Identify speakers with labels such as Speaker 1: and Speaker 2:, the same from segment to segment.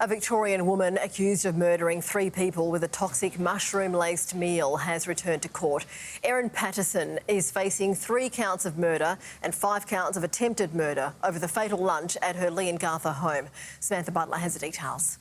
Speaker 1: A Victorian woman accused of murdering 3 people with a toxic mushroom-laced meal has returned to court. Erin Patterson is facing 3 counts of murder and 5 counts of attempted murder over the fatal lunch at her Leongatha home. Samantha Butler has the details.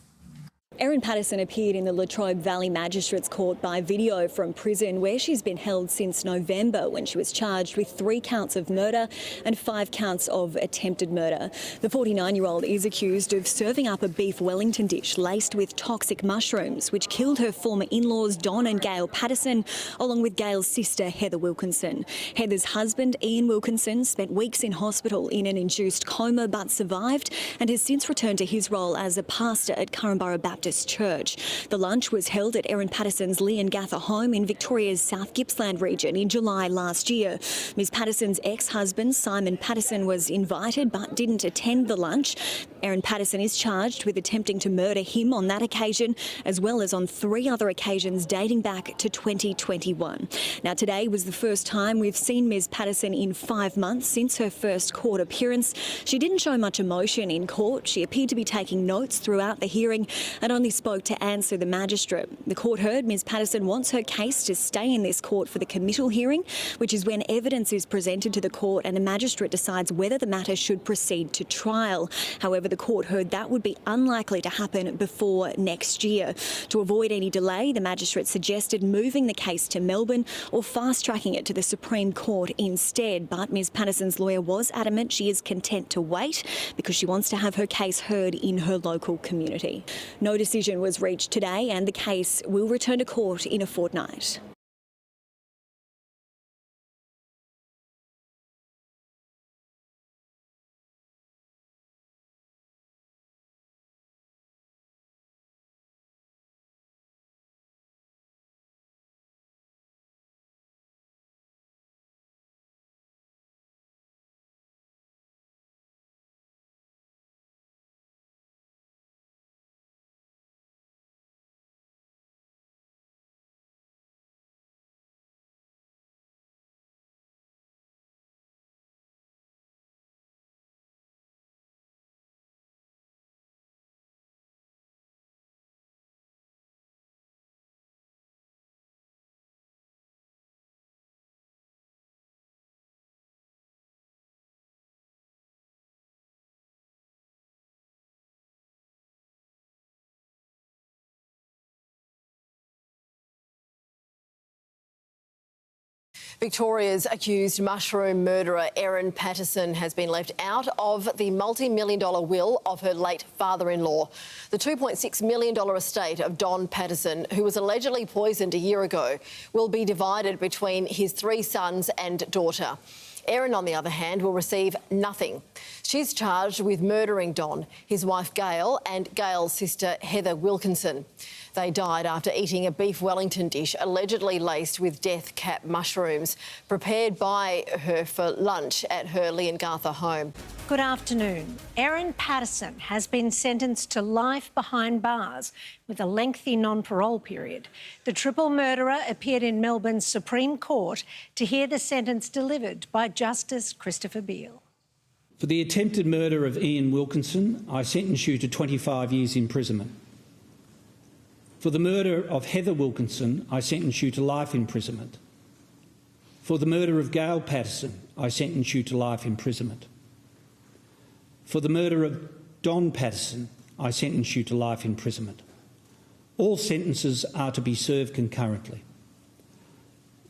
Speaker 2: Erin Patterson appeared in the Latrobe Valley Magistrates Court by video from prison, where she's been held since November, when she was charged with 3 counts of murder and 5 counts of attempted murder. The 49-year-old is accused of serving up a beef Wellington dish laced with toxic mushrooms, which killed her former in-laws Don and Gail Patterson, along with Gail's sister Heather Wilkinson. Heather's husband, Ian Wilkinson, spent weeks in hospital in an induced coma but survived and has since returned to his role as a pastor at Currumborough Baptist Church. The lunch was held at Erin Patterson's Leongatha home in Victoria's South Gippsland region in July last year. Ms Patterson's ex-husband, Simon Patterson, was invited but didn't attend the lunch. Erin Patterson is charged with attempting to murder him on that occasion, as well as on 3 other occasions dating back to 2021. Now, today was the first time we've seen Ms Patterson in 5 months since her first court appearance. She didn't show much emotion in court. She appeared to be taking notes throughout the hearing and only spoke to answer the magistrate. The court heard Ms Patterson wants her case to stay in this court for the committal hearing, which is when evidence is presented to the court and a magistrate decides whether the matter should proceed to trial. However, the court heard that would be unlikely to happen before next year. To avoid any delay, the magistrate suggested moving the case to Melbourne or fast-tracking it to the Supreme Court instead. But Ms Patterson's lawyer was adamant she is content to wait because she wants to have her case heard in her local community. No decision was reached today and the case will return to court in a fortnight.
Speaker 1: Victoria's accused mushroom murderer Erin Patterson has been left out of the multi-million-dollar will of her late father-in-law. The $2.6 million estate of Don Patterson, who was allegedly poisoned a year ago, will be divided between his 3 sons and daughter. Erin, on the other hand, will receive nothing. She's charged with murdering Don, his wife Gail and Gail's sister Heather Wilkinson. They died after eating a beef Wellington dish allegedly laced with death cap mushrooms prepared by her for lunch at her Leongatha home.
Speaker 3: Good afternoon. Erin Patterson has been sentenced to life behind bars with a lengthy non-parole period. The triple murderer appeared in Melbourne's Supreme Court to hear the sentence delivered by Justice Christopher Beale.
Speaker 4: For the attempted murder of Ian Wilkinson, I sentence you to 25 years imprisonment. For the murder of Heather Wilkinson, I sentence you to life imprisonment. For the murder of Gail Patterson, I sentence you to life imprisonment. For the murder of Don Patterson, I sentence you to life imprisonment. All sentences are to be served concurrently.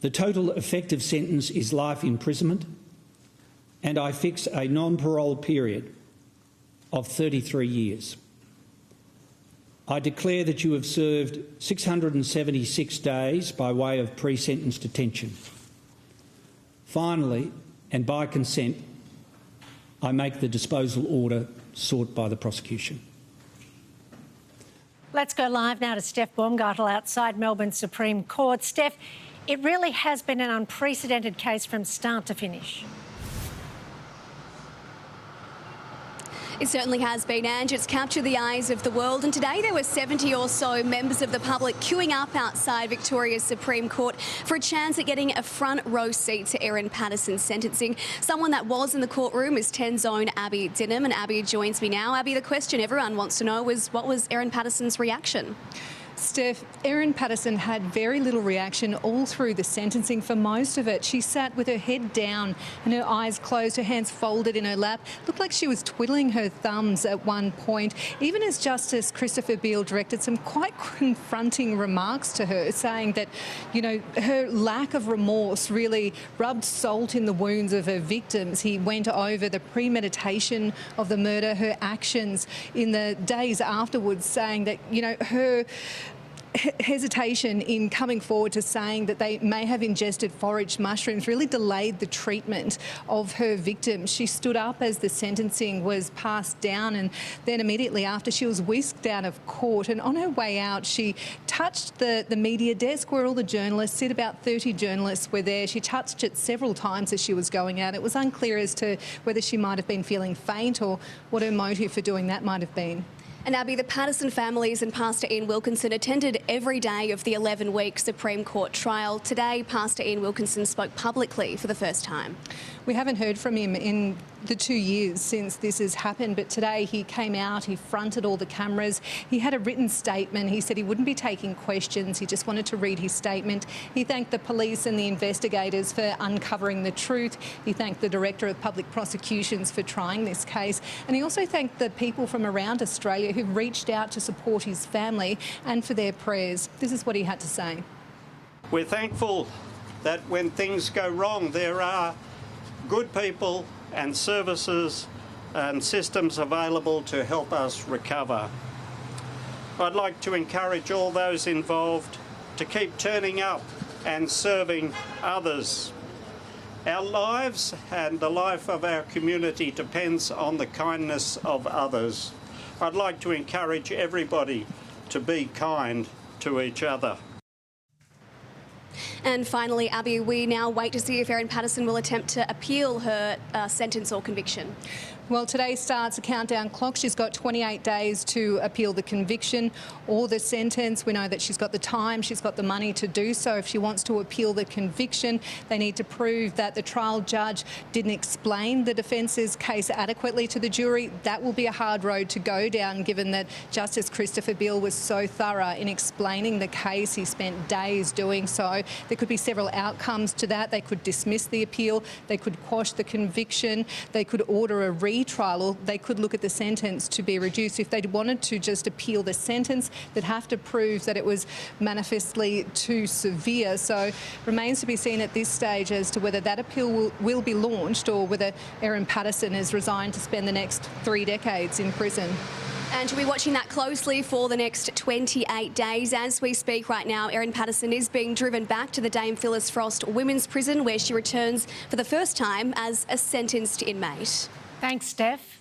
Speaker 4: The total effective sentence is life imprisonment, and I fix a non-parole period of 33 years. I declare that you have served 676 days by way of pre-sentence detention. Finally, and by consent, I make the disposal order sought by the prosecution.
Speaker 3: Let's go live now to Steph Baumgartel outside Melbourne Supreme Court. Steph, it really has been an unprecedented case from start to finish.
Speaker 5: It certainly has been, Ange. It's captured the eyes of the world, and today there were 70 or so members of the public queuing up outside Victoria's Supreme Court for a chance at getting a front row seat to Erin Patterson's sentencing. Someone that was in the courtroom is 10's own Abby Dinham, and Abby joins me now. Abby, the question everyone wants to know is, what was Erin Patterson's reaction?
Speaker 6: Steph, Erin Patterson had very little reaction all through the sentencing for most of it. She sat with her head down and her eyes closed, her hands folded in her lap. Looked like she was twiddling her thumbs at one point, even as Justice Christopher Beale directed some quite confronting remarks to her, saying that, you know, her lack of remorse really rubbed salt in the wounds of her victims. He went over the premeditation of the murder, her actions in the days afterwards, saying that, you know, her hesitation in coming forward to saying that they may have ingested foraged mushrooms really delayed the treatment of her victims. She stood up as the sentencing was passed down, and then immediately after she was whisked out of court, and on her way out she touched the media desk where all the journalists sit. About 30 journalists were there. She touched it several times as she was going out. It was unclear as to whether she might have been feeling faint or what her motive for doing that might have been.
Speaker 5: And Abby, the Patterson families and Pastor Ian Wilkinson attended every day of the 11-week Supreme Court trial. Today, Pastor Ian Wilkinson spoke publicly for the first time.
Speaker 6: We haven't heard from him in the 2 years since this has happened, but today he came out, he fronted all the cameras, he had a written statement. He said he wouldn't be taking questions, he just wanted to read his statement. He thanked the police and the investigators for uncovering the truth. He thanked the Director of Public Prosecutions for trying this case, and he also thanked the people from around Australia who reached out to support his family and for their prayers. This is what he had to say.
Speaker 7: We're thankful that when things go wrong, there are good people and services and systems available to help us recover. I'd like to encourage all those involved to keep turning up and serving others. Our lives and the life of our community depends on the kindness of others. I'd like to encourage everybody to be kind to each other.
Speaker 5: And finally, Abby, we now wait to see if Erin Patterson will attempt to appeal her sentence or conviction.
Speaker 6: Well, today starts a countdown clock. She's got 28 days to appeal the conviction or the sentence. We know that she's got the time, she's got the money to do so. If she wants to appeal the conviction, they need to prove that the trial judge didn't explain the defence's case adequately to the jury. That will be a hard road to go down, given that Justice Christopher Beale was so thorough in explaining the case. He spent days doing so. There could be several outcomes to that. They could dismiss the appeal, they could quash the conviction, they could order a retrial, or they could look at the sentence to be reduced. If they wanted to just appeal the sentence, they'd have to prove that it was manifestly too severe. So remains to be seen at this stage as to whether that appeal will be launched or whether Erin Patterson is resigned to spend the next 3 decades in prison.
Speaker 5: And we'll be watching that closely for the next 28 days. As we speak right now, Erin Patterson is being driven back to the Dame Phyllis Frost Women's Prison, where she returns for the first time as a sentenced inmate.
Speaker 3: Thanks, Steph.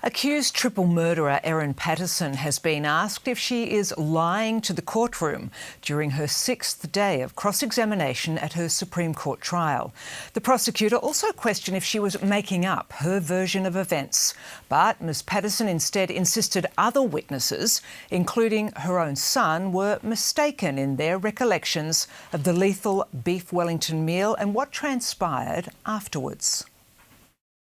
Speaker 8: Accused triple murderer Erin Patterson has been asked if she is lying to the courtroom during her 6th day of cross-examination at her Supreme Court trial. The prosecutor also questioned if she was making up her version of events. But Ms Patterson instead insisted other witnesses, including her own son, were mistaken in their recollections of the lethal beef Wellington meal and what transpired afterwards.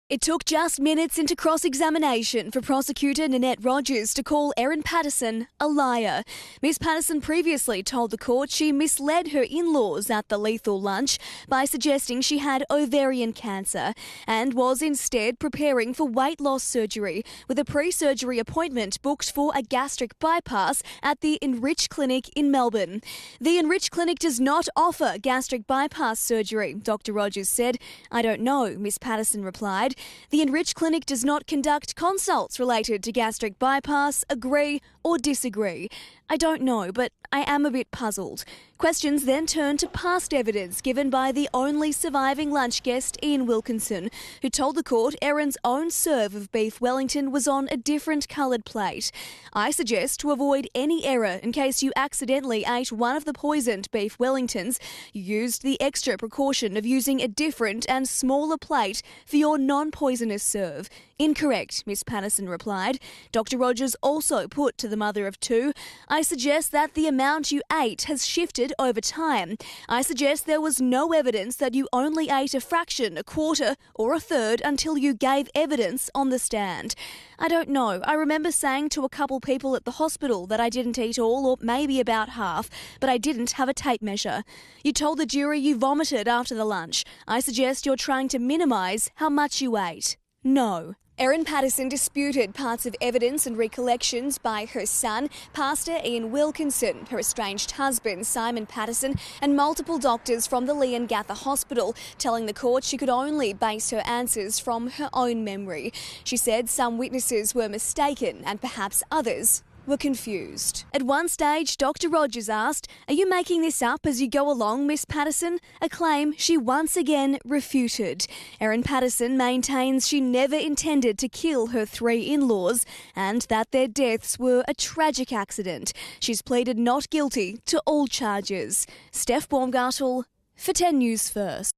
Speaker 5: It took just minutes into cross-examination for prosecutor Nanette Rogers to call Erin Patterson a liar. Ms Patterson previously told the court she misled her in-laws at the lethal lunch by suggesting she had ovarian cancer and was instead preparing for weight loss surgery with a pre-surgery appointment booked for a gastric bypass at the Enrich Clinic in Melbourne. The Enrich Clinic does not offer gastric bypass surgery, Dr Rogers said. "I don't know," Ms Patterson replied. The Enrich Clinic does not conduct consults related to gastric bypass. Agree or disagree? "I don't know, but I am a bit puzzled." Questions then turned to past evidence given by the only surviving lunch guest, Ian Wilkinson, who told the court Erin's own serve of beef Wellington was on a different coloured plate. "I suggest to avoid any error in case you accidentally ate one of the poisoned beef Wellingtons, you used the extra precaution of using a different and smaller plate for your non-poisonous serve." "Incorrect," Ms Patterson replied. Dr Rogers also put to the mother of two, "I suggest that the amount you ate has shifted over time. I suggest there was no evidence that you only ate a fraction, a quarter or a third until you gave evidence on the stand." "I don't know. I remember saying to a couple people at the hospital that I didn't eat all or maybe about half, but I didn't have a tape measure." "You told the jury you vomited after the lunch. I suggest you're trying to minimise how much you ate." "No." Erin Patterson disputed parts of evidence and recollections by her son, Pastor Ian Wilkinson, her estranged husband, Simon Patterson, and multiple doctors from the Leongatha Hospital, telling the court she could only base her answers from her own memory. She said some witnesses were mistaken and perhaps others were confused. At one stage, Dr Rogers asked, "Are you making this up as you go along, Miss Patterson?" A claim she once again refuted. Erin Patterson maintains she never intended to kill her three in-laws and that their deaths were a tragic accident. She's pleaded not guilty to all charges. Steph Baumgartel for 10 News First.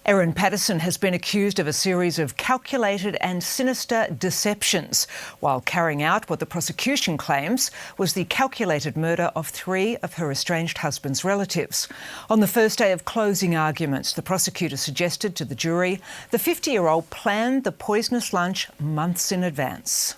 Speaker 8: Erin Patterson has been accused of a series of calculated and sinister deceptions while carrying out what the prosecution claims was the calculated murder of 3 of her estranged husband's relatives. On the first day of closing arguments, the prosecutor suggested to the jury the 50-year-old planned the poisonous lunch months in advance.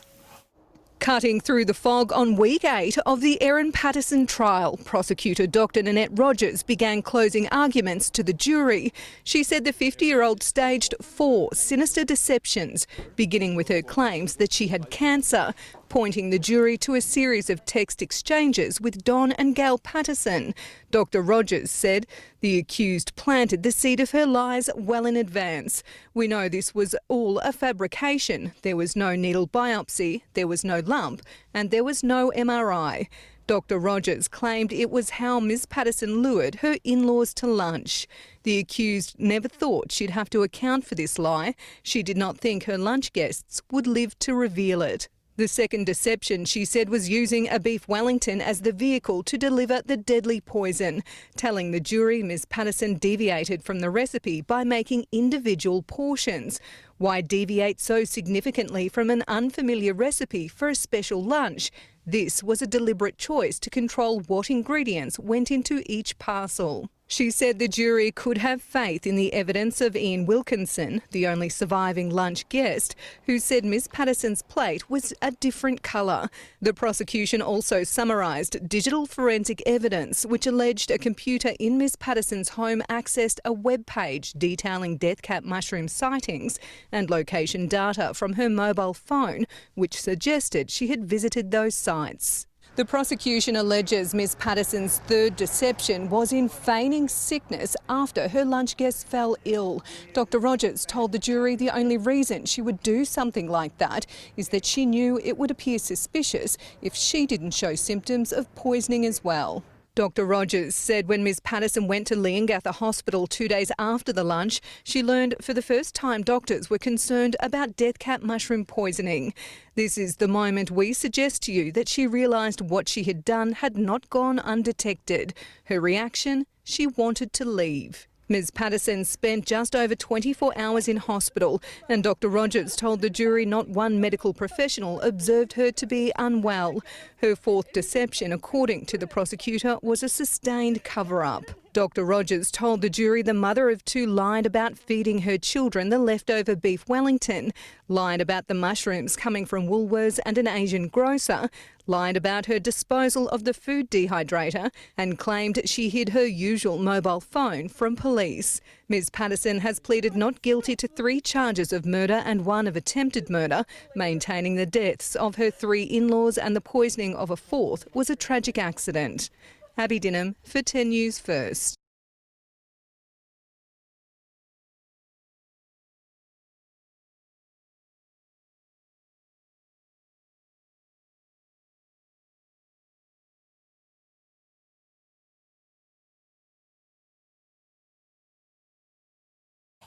Speaker 6: Cutting through the fog on week 8 of the Erin Patterson trial, prosecutor Dr Nanette Rogers began closing arguments to the jury. She said the 50-year-old staged 4 sinister deceptions, beginning with her claims that she had cancer, pointing the jury to a series of text exchanges with Don and Gail Patterson. Dr Rogers said the accused planted the seed of her lies well in advance. "We know this was all a fabrication. There was no needle biopsy, there was no lump, and there was no MRI. Dr Rogers claimed it was how Ms Patterson lured her in-laws to lunch. The accused never thought she'd have to account for this lie. She did not think her lunch guests would live to reveal it. The second deception, she said, was using a beef Wellington as the vehicle to deliver the deadly poison, telling the jury Ms Patterson deviated from the recipe by making individual portions. Why deviate so significantly from an unfamiliar recipe for a special lunch? This was a deliberate choice to control what ingredients went into each parcel. She said the jury could have faith in the evidence of Ian Wilkinson, the only surviving lunch guest, who said Ms Patterson's plate was a different colour. The prosecution also summarised digital forensic evidence which alleged a computer in Ms Patterson's home accessed a web page detailing death cap mushroom sightings and location data from her mobile phone, which suggested she had visited those sites. The prosecution alleges Miss Patterson's third deception was in feigning sickness after her lunch guest fell ill. Dr. Rogers told the jury the only reason she would do something like that is that she knew it would appear suspicious if she didn't show symptoms of poisoning as well. Dr. Rogers said when Ms Patterson went to Leongatha Hospital 2 days after the lunch, she learned for the first time doctors were concerned about death cap mushroom poisoning. This is the moment we suggest to you that she realised what she had done had not gone undetected. Her reaction? She wanted to leave. Ms Patterson spent just over 24 hours in hospital, and Dr. Rogers told the jury not one medical professional observed her to be unwell. Her fourth deception, according to the prosecutor, was a sustained cover-up. Dr. Rogers told the jury the mother of two lied about feeding her children the leftover beef Wellington, lied about the mushrooms coming from Woolworths and an Asian grocer, lied about her disposal of the food dehydrator, and claimed she hid her usual mobile phone from police. Ms Patterson has pleaded not guilty to 3 charges of murder and 1 of attempted murder, maintaining the deaths of her 3 in-laws and the poisoning of a 4th was a tragic accident. Abby Dinham for 10 News First.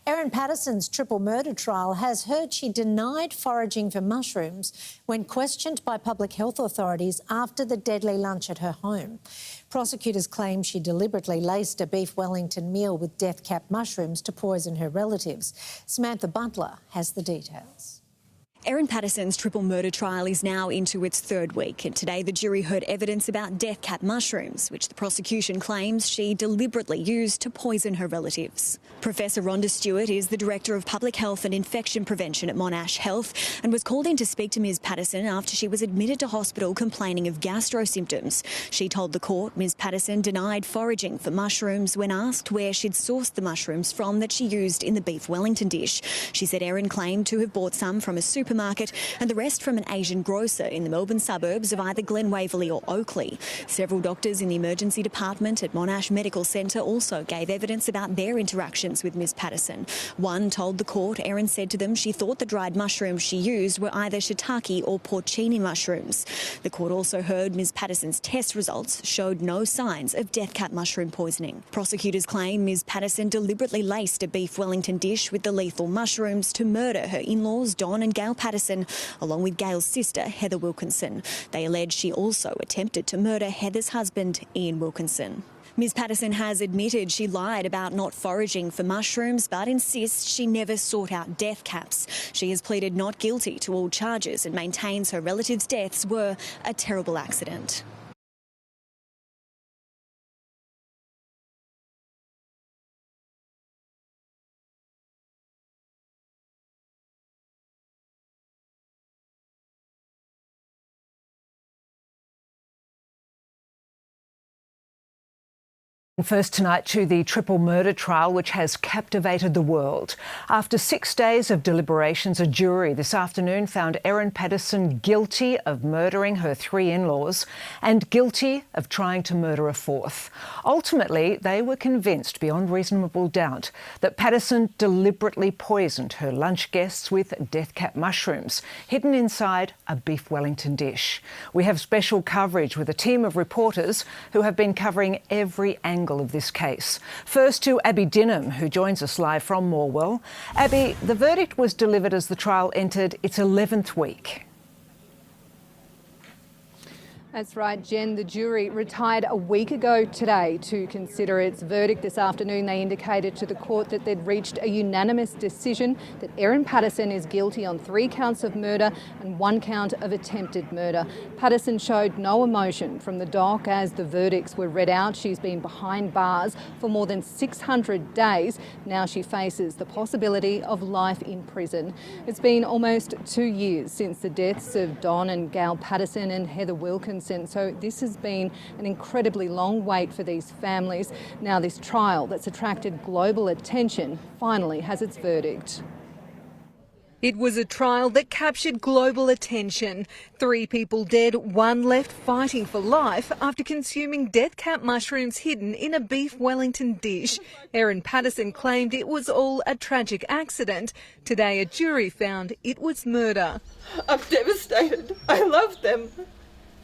Speaker 3: Erin Patterson's triple murder trial has heard she denied foraging for mushrooms when questioned by public health authorities after the deadly lunch at her home. Prosecutors claim she deliberately laced a beef Wellington meal with death cap mushrooms to poison her relatives. Samantha Butler has the details.
Speaker 2: Erin Patterson's triple murder trial is now into its 3rd week, and today the jury heard evidence about death cap mushrooms, which the prosecution claims she deliberately used to poison her relatives. Professor Rhonda Stewart is the Director of Public Health and Infection Prevention at Monash Health and was called in to speak to Ms Patterson after she was admitted to hospital complaining of gastro symptoms. She told the court Ms Patterson denied foraging for mushrooms when asked where she'd sourced the mushrooms from that she used in the beef Wellington dish. She said Erin claimed to have bought some from a supermarket and the rest from an Asian grocer in the Melbourne suburbs of either Glen Waverley or Oakley. Several doctors in the emergency department at Monash Medical Centre also gave evidence about their interactions with Ms Patterson. One told the court Erin said to them she thought the dried mushrooms she used were either shiitake or porcini mushrooms. The court also heard Ms Patterson's test results showed no signs of death cap mushroom poisoning. Prosecutors claim Ms Patterson deliberately laced a beef Wellington dish with the lethal mushrooms to murder her in-laws Don and Gail Patterson, along with Gail's sister Heather Wilkinson. They allege she also attempted to murder Heather's husband Ian Wilkinson. Ms Patterson has admitted she lied about not foraging for mushrooms but insists she never sought out death caps. She has pleaded not guilty to all charges and maintains her relatives' deaths were a terrible accident.
Speaker 8: First tonight to the triple murder trial, which has captivated the world. After 6 days of deliberations, a jury this afternoon found Erin Patterson guilty of murdering her 3 in-laws and guilty of trying to murder a 4th. Ultimately, they were convinced beyond reasonable doubt that Patterson deliberately poisoned her lunch guests with death cap mushrooms hidden inside a beef Wellington dish. We have special coverage with a team of reporters who have been covering every angle of this case. First to Abby Dinham, who joins us live from Morwell. Abby, the verdict was delivered as the trial entered its 11th week.
Speaker 6: That's right, Jen. The jury retired a week ago today to consider its verdict. This afternoon, they indicated to the court that they'd reached a unanimous decision that Erin Patterson is guilty on 3 counts of murder and 1 count of attempted murder. Patterson showed no emotion from the dock as the verdicts were read out. She's been behind bars for more than 600 days. Now she faces the possibility of life in prison. It's been almost 2 years since the deaths of Don and Gail Patterson and Heather Wilkinson. So this has been an incredibly long wait for these families. Now this trial that's attracted global attention finally has its verdict. It was a trial that captured global attention. 3 people dead, 1 left fighting for life after consuming death cap mushrooms hidden in a beef Wellington dish. Erin Patterson claimed it was all a tragic accident. Today a jury found it was murder.
Speaker 9: I'm devastated. I love them.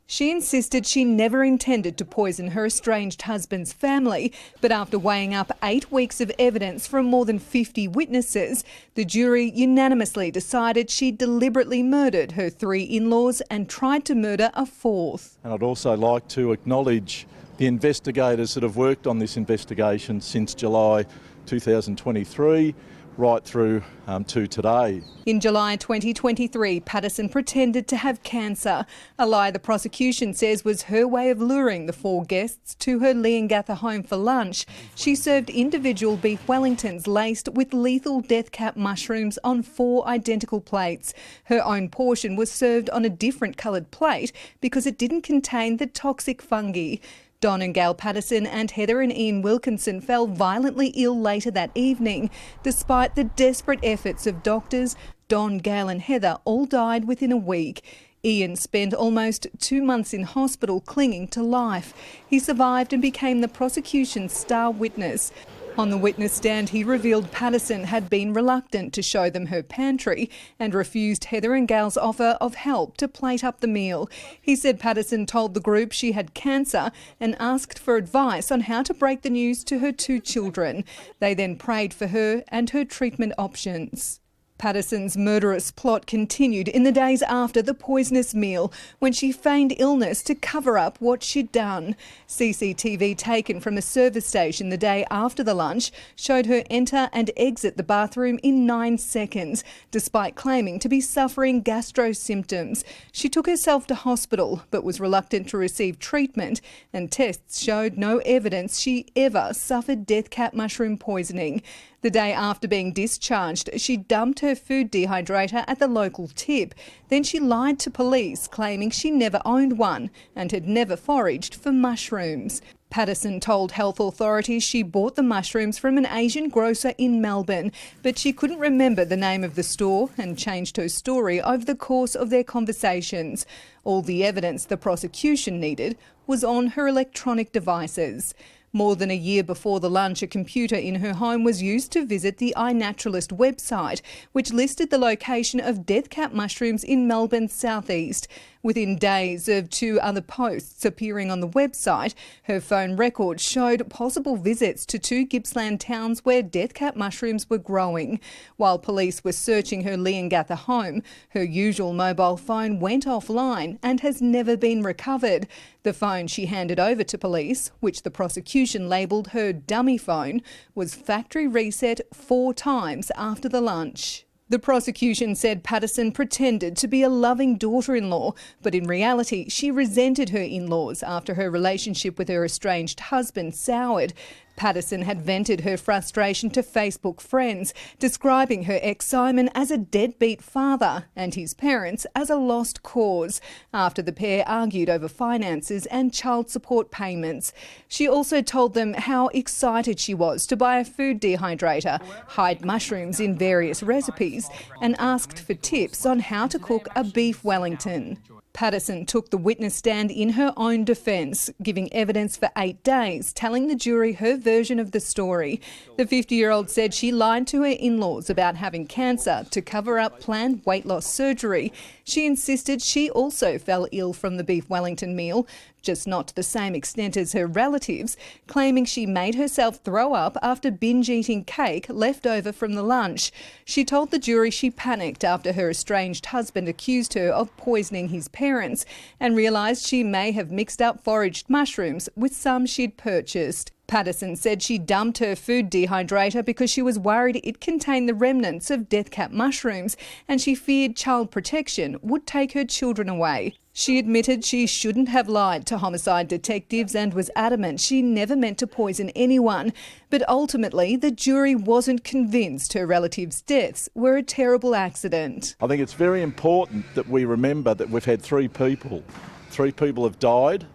Speaker 6: She insisted she never intended to poison her estranged husband's family, but after weighing up 8 weeks of evidence from more than 50 witnesses, the jury unanimously decided she deliberately murdered her 3 in-laws and tried to murder a 4th.
Speaker 10: And I'd also like to acknowledge the investigators that have worked on this investigation since July 2023. Right through to today.
Speaker 6: In July 2023, Patterson pretended to have cancer, a lie the prosecution says was her way of luring the 4 guests to her Leongatha home for lunch. She served individual beef Wellingtons laced with lethal death cap mushrooms on 4 identical plates. Her own portion was served on a different coloured plate because it didn't contain the toxic fungi. Don and Gail Patterson and Heather and Ian Wilkinson fell violently ill later that evening. Despite the desperate efforts of doctors, Don, Gail and Heather all died within a week. Ian spent almost 2 months in hospital clinging to life. He survived and became the prosecution's star witness. On the witness stand, he revealed Patterson had been reluctant to show them her pantry and refused Heather and Gail's offer of help to plate up the meal. He said Patterson told the group she had cancer and asked for advice on how to break the news to her 2 children. They then prayed for her and her treatment options. Patterson's murderous plot continued in the days after the poisonous meal, when she feigned illness to cover up what she'd done. CCTV taken from a service station the day after the lunch showed her enter and exit the bathroom in 9 seconds, despite claiming to be suffering gastro symptoms. She took herself to hospital but was reluctant to receive treatment, and tests showed no evidence she ever suffered death cap mushroom poisoning. The day after being discharged, she dumped her food dehydrator at the local tip. Then she lied to police, claiming she never owned one and had never foraged for mushrooms. Patterson told health authorities she bought the mushrooms from an Asian grocer in Melbourne, but she couldn't remember the name of the store and changed her story over the course of their conversations. All the evidence the prosecution needed was on her electronic devices. More than a year before the lunch, a computer in her home was used to visit the iNaturalist website, which listed the location of death cap mushrooms in Melbourne's southeast. Within days of 2 other posts appearing on the website, her phone records showed possible visits to 2 Gippsland towns where death cap mushrooms were growing. While police were searching her Leongatha home, her usual mobile phone went offline and has never been recovered. The phone she handed over to police, which the prosecution labelled her dummy phone, was factory reset 4 times after the lunch. The prosecution said Patterson pretended to be a loving daughter-in-law, but in reality she resented her in-laws after her relationship with her estranged husband soured. Patterson had vented her frustration to Facebook friends, describing her ex-Simon as a deadbeat father and his parents as a lost cause, after the pair argued over finances and child support payments. She also told them how excited she was to buy a food dehydrator, hide mushrooms in various recipes, and asked for tips on how to cook a beef Wellington. Patterson took the witness stand in her own defence, giving evidence for 8 days, telling the jury her version of the story. The 50-year-old said she lied to her in-laws about having cancer to cover up planned weight loss surgery. She insisted she also fell ill from the beef Wellington meal, just not to the same extent as her relatives, claiming she made herself throw up after binge-eating cake left over from the lunch. She told the jury she panicked after her estranged husband accused her of poisoning his parents and realised she may have mixed up foraged mushrooms with some she'd purchased. Patterson said she dumped her food dehydrator because she was worried it contained the remnants of death cap mushrooms and she feared child protection would take her children away. She admitted she shouldn't have lied to homicide detectives and was adamant she never meant to poison anyone. But ultimately, the jury wasn't convinced her relatives' deaths were a terrible accident.
Speaker 10: I think it's very important that we remember that we've had 3 people. 3 people have died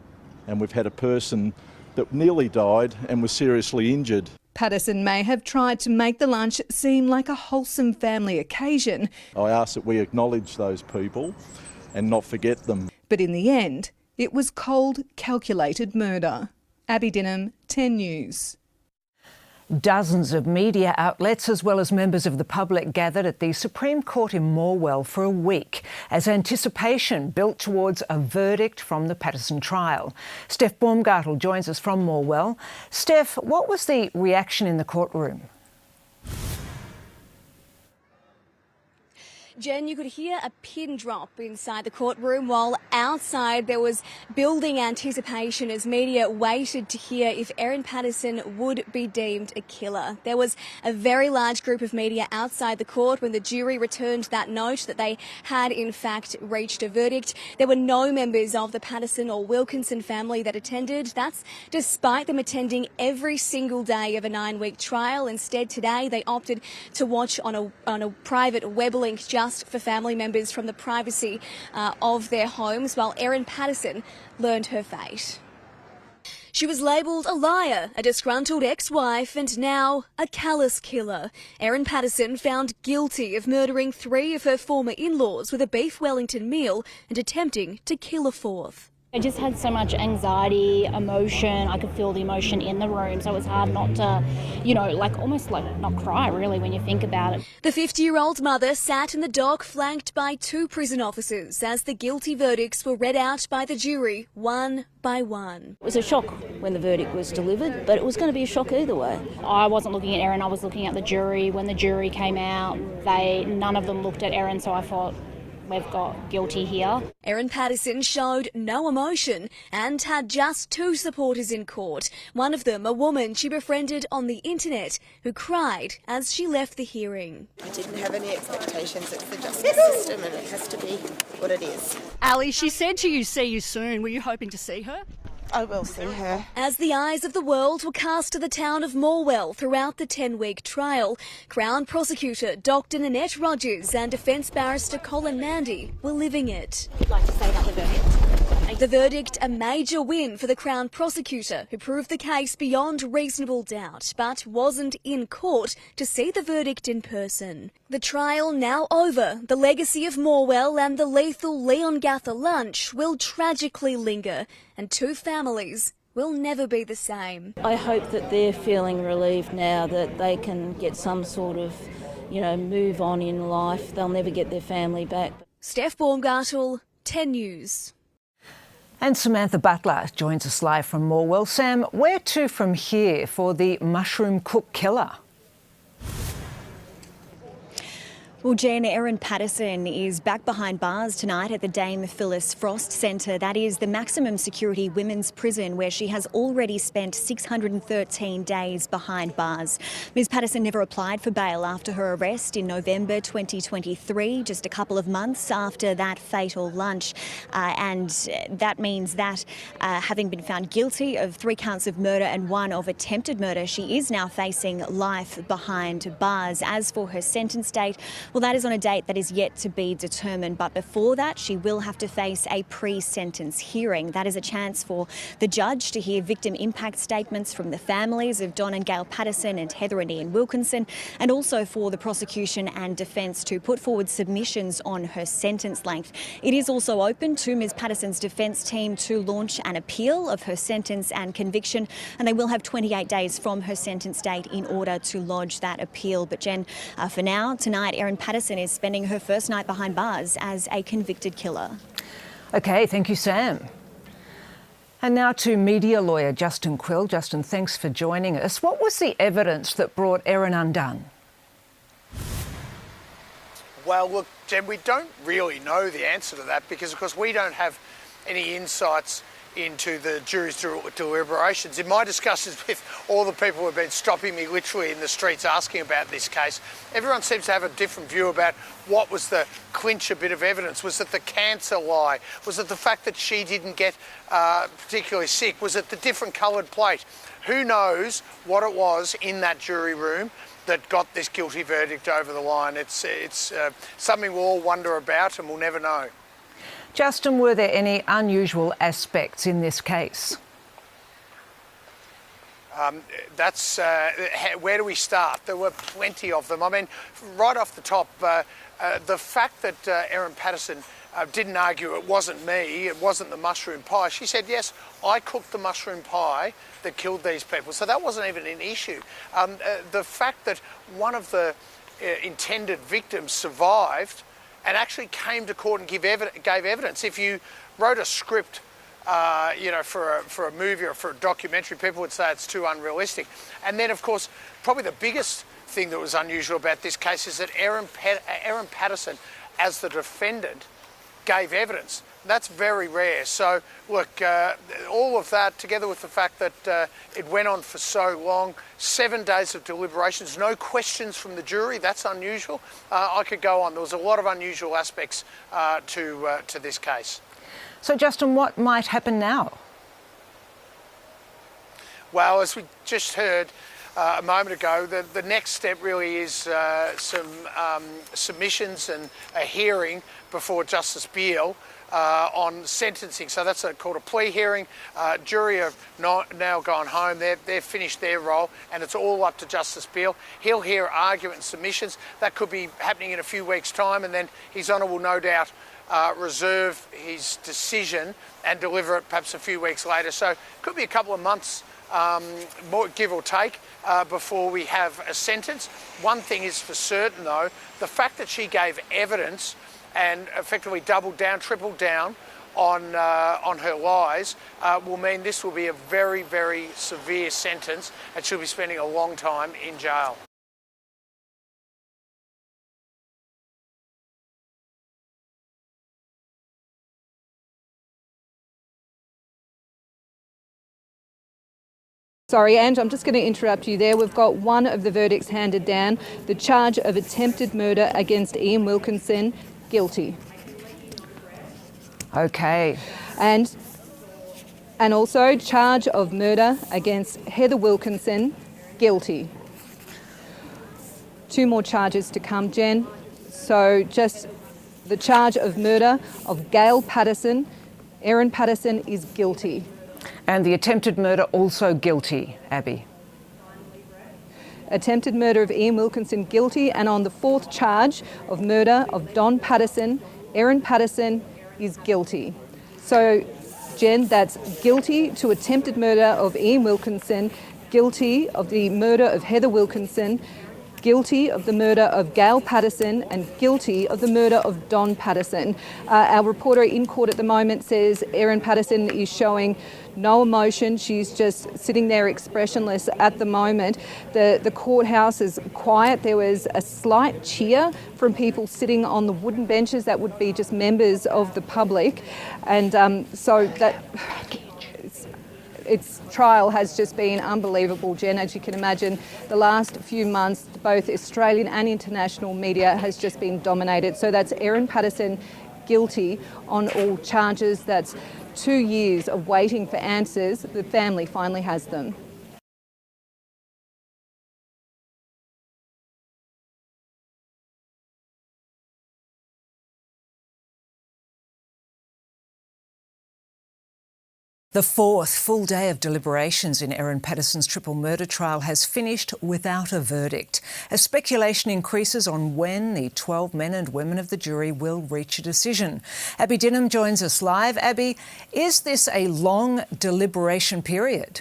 Speaker 10: and we've had a person that nearly died and was seriously injured.
Speaker 6: Patterson may have tried to make the lunch seem like a wholesome family occasion.
Speaker 10: I ask that we acknowledge those people and not forget them.
Speaker 6: But in the end, it was cold, calculated murder. Abby Dinham, 10 News.
Speaker 8: Dozens of media outlets as well as members of the public gathered at the Supreme Court in Morwell for a week as anticipation built towards a verdict from the Patterson trial. Steph Baumgartel joins us from Morwell. Steph, what was the reaction in the courtroom?
Speaker 5: Jen, you could hear a pin drop inside the courtroom while outside there was building anticipation as media waited to hear if Erin Patterson would be deemed a killer. There was a very large group of media outside the court when the jury returned that note that they had in fact reached a verdict. There were no members of the Patterson or Wilkinson family that attended. That's despite them attending every single day of a 9-week trial. Instead, today they opted to watch on a private web link just for family members from the privacy of their homes, while Erin Patterson learned her fate. She was labelled a liar, a disgruntled ex-wife and now a callous killer. Erin Patterson found guilty of murdering 3 of her former in-laws with a beef Wellington meal and attempting to kill a 4th.
Speaker 11: I just had so much anxiety, emotion. I could feel the emotion in the room, so it was hard not to, almost not cry really when you think about it.
Speaker 5: The 50-year-old mother sat in the dock flanked by 2 prison officers as the guilty verdicts were read out by the jury one by one.
Speaker 11: It was a shock when the verdict was delivered, but it was going to be a shock either way. I wasn't looking at Erin, I was looking at the jury. When the jury came out, none of them looked at Erin, so I thought, we've got guilty here.
Speaker 5: Erin Patterson showed no emotion and had just 2 supporters in court. One of them, a woman she befriended on the internet, who cried as she left the hearing.
Speaker 12: I didn't have any expectations. It's the justice system and it has to be what it is.
Speaker 13: Ali, she said to you, see you soon. Were you hoping to see her?
Speaker 12: I will see her.
Speaker 5: As the eyes of the world were cast to the town of Morwell throughout the 10-week trial, Crown Prosecutor Dr Nanette Rogers and Defence Barrister Colin Mandy were living it.
Speaker 11: I'd like to say about the verdict.
Speaker 5: The verdict, a major win for the Crown Prosecutor, who proved the case beyond reasonable doubt, but wasn't in court to see the verdict in person. The trial now over, the legacy of Morwell and the lethal Leongatha lunch will tragically linger, and 2 families will never be the same.
Speaker 11: I hope that they're feeling relieved now that they can get some sort of, move on in life. They'll never get their family back.
Speaker 5: Steph Baumgartel, 10 News.
Speaker 8: And Samantha Butler joins us live from Morwell. Sam, where to from here for the mushroom cook killer?
Speaker 2: Well, Jen, Erin Patterson is back behind bars tonight at the Dame Phyllis Frost Centre. That is the maximum security women's prison where she has already spent 613 days behind bars. Ms Patterson never applied for bail after her arrest in November 2023, just a couple of months after that fatal lunch. And that means that having been found guilty of 3 counts of murder and 1 of attempted murder, she is now facing life behind bars. As for her sentence date, well, that is on a date that is yet to be determined. But before that, she will have to face a pre-sentence hearing. That is a chance for the judge to hear victim impact statements from the families of Don and Gail Patterson and Heather and Ian Wilkinson, and also for the prosecution and defence to put forward submissions on her sentence length. It is also open to Ms Patterson's defence team to launch an appeal of her sentence and conviction, and they will have 28 days from her sentence date in order to lodge that appeal. But Jen, for now, tonight, Erin Patterson is spending her first night behind bars as a convicted killer.
Speaker 8: OK, thank you, Sam. And now to media lawyer Justin Quill. Justin, thanks for joining us. What was the evidence that brought Erin undone?
Speaker 14: Well, look, Jen, we don't really know the answer to that because, of course, we don't have any insights into the jury's deliberations. In my discussions with all the people who have been stopping me literally in the streets asking about this case, everyone seems to have a different view about what was the clincher bit of evidence. Was it the cancer lie? Was it the fact that she didn't get particularly sick? Was it the different coloured plate? Who knows what it was in that jury room that got this guilty verdict over the line? It's something we'll all wonder about and we'll never know.
Speaker 8: Justin, were there any unusual aspects in this case?
Speaker 14: Where do we start? There were plenty of them. I mean, right off the top, the fact that Erin Patterson didn't argue it wasn't me, it wasn't the mushroom pie. She said, yes, I cooked the mushroom pie that killed these people. So that wasn't even an issue. The fact that one of the intended victims survived and actually came to court and gave evidence. If you wrote a script for a movie or for a documentary, people would say it's too unrealistic. And then, of course, probably the biggest thing that was unusual about this case is that Erin Patterson, as the defendant, gave evidence. That's very rare. So, look, all of that, together with the fact that it went on for so long, 7 days of deliberations, no questions from the jury, that's unusual. I could go on. There was a lot of unusual aspects to this case.
Speaker 8: So, Justin, what might happen now?
Speaker 14: Well, as we just heard a moment ago, the next step really is some submissions and a hearing before Justice Beale on sentencing. So that's called a plea hearing. Jury have now gone home. They've finished their role, and it's all up to Justice Beale. He'll hear argument and submissions. That could be happening in a few weeks' time, and then His Honour will no doubt reserve his decision and deliver it perhaps a few weeks later. So it could be a couple of months, give or take, before we have a sentence. One thing is for certain, though, the fact that she gave evidence and effectively doubled down, tripled down on her lies will mean this will be a very, very severe sentence, and she'll be spending a long time in jail.
Speaker 6: Sorry, Ange, I'm just going to interrupt you there. We've got one of the verdicts handed down. The charge of attempted murder against Ian Wilkinson, guilty.
Speaker 8: Okay.
Speaker 6: And also charge of murder against Heather Wilkinson, guilty. 2 more charges to come, Jen. So just the charge of murder of Gail Patterson. Erin Patterson is guilty.
Speaker 8: And the attempted murder also guilty, Abby.
Speaker 6: Attempted murder of Ian Wilkinson, guilty. And on the 4th charge of murder of Don Patterson, Erin Patterson is guilty. So, Jen, that's guilty to attempted murder of Ian Wilkinson, guilty of the murder of Heather Wilkinson, guilty of the murder of Gail Patterson, and guilty of the murder of Don Patterson. Our reporter in court at the moment says Erin Patterson is showing no emotion. She's just sitting there expressionless at the moment. The courthouse is quiet. There was a slight cheer from people sitting on the wooden benches that would be just members of the public. And so that... Its trial has just been unbelievable, Jen. As you can imagine, the last few months, both Australian and international media has just been dominated. So that's Erin Patterson guilty on all charges. That's 2 years of waiting for answers. The family finally has them.
Speaker 8: The 4th full day of deliberations in Erin Patterson's triple murder trial has finished without a verdict, as speculation increases on when the 12 men and women of the jury will reach a decision. Abby Dinham joins us live. Abby, is this a long deliberation period?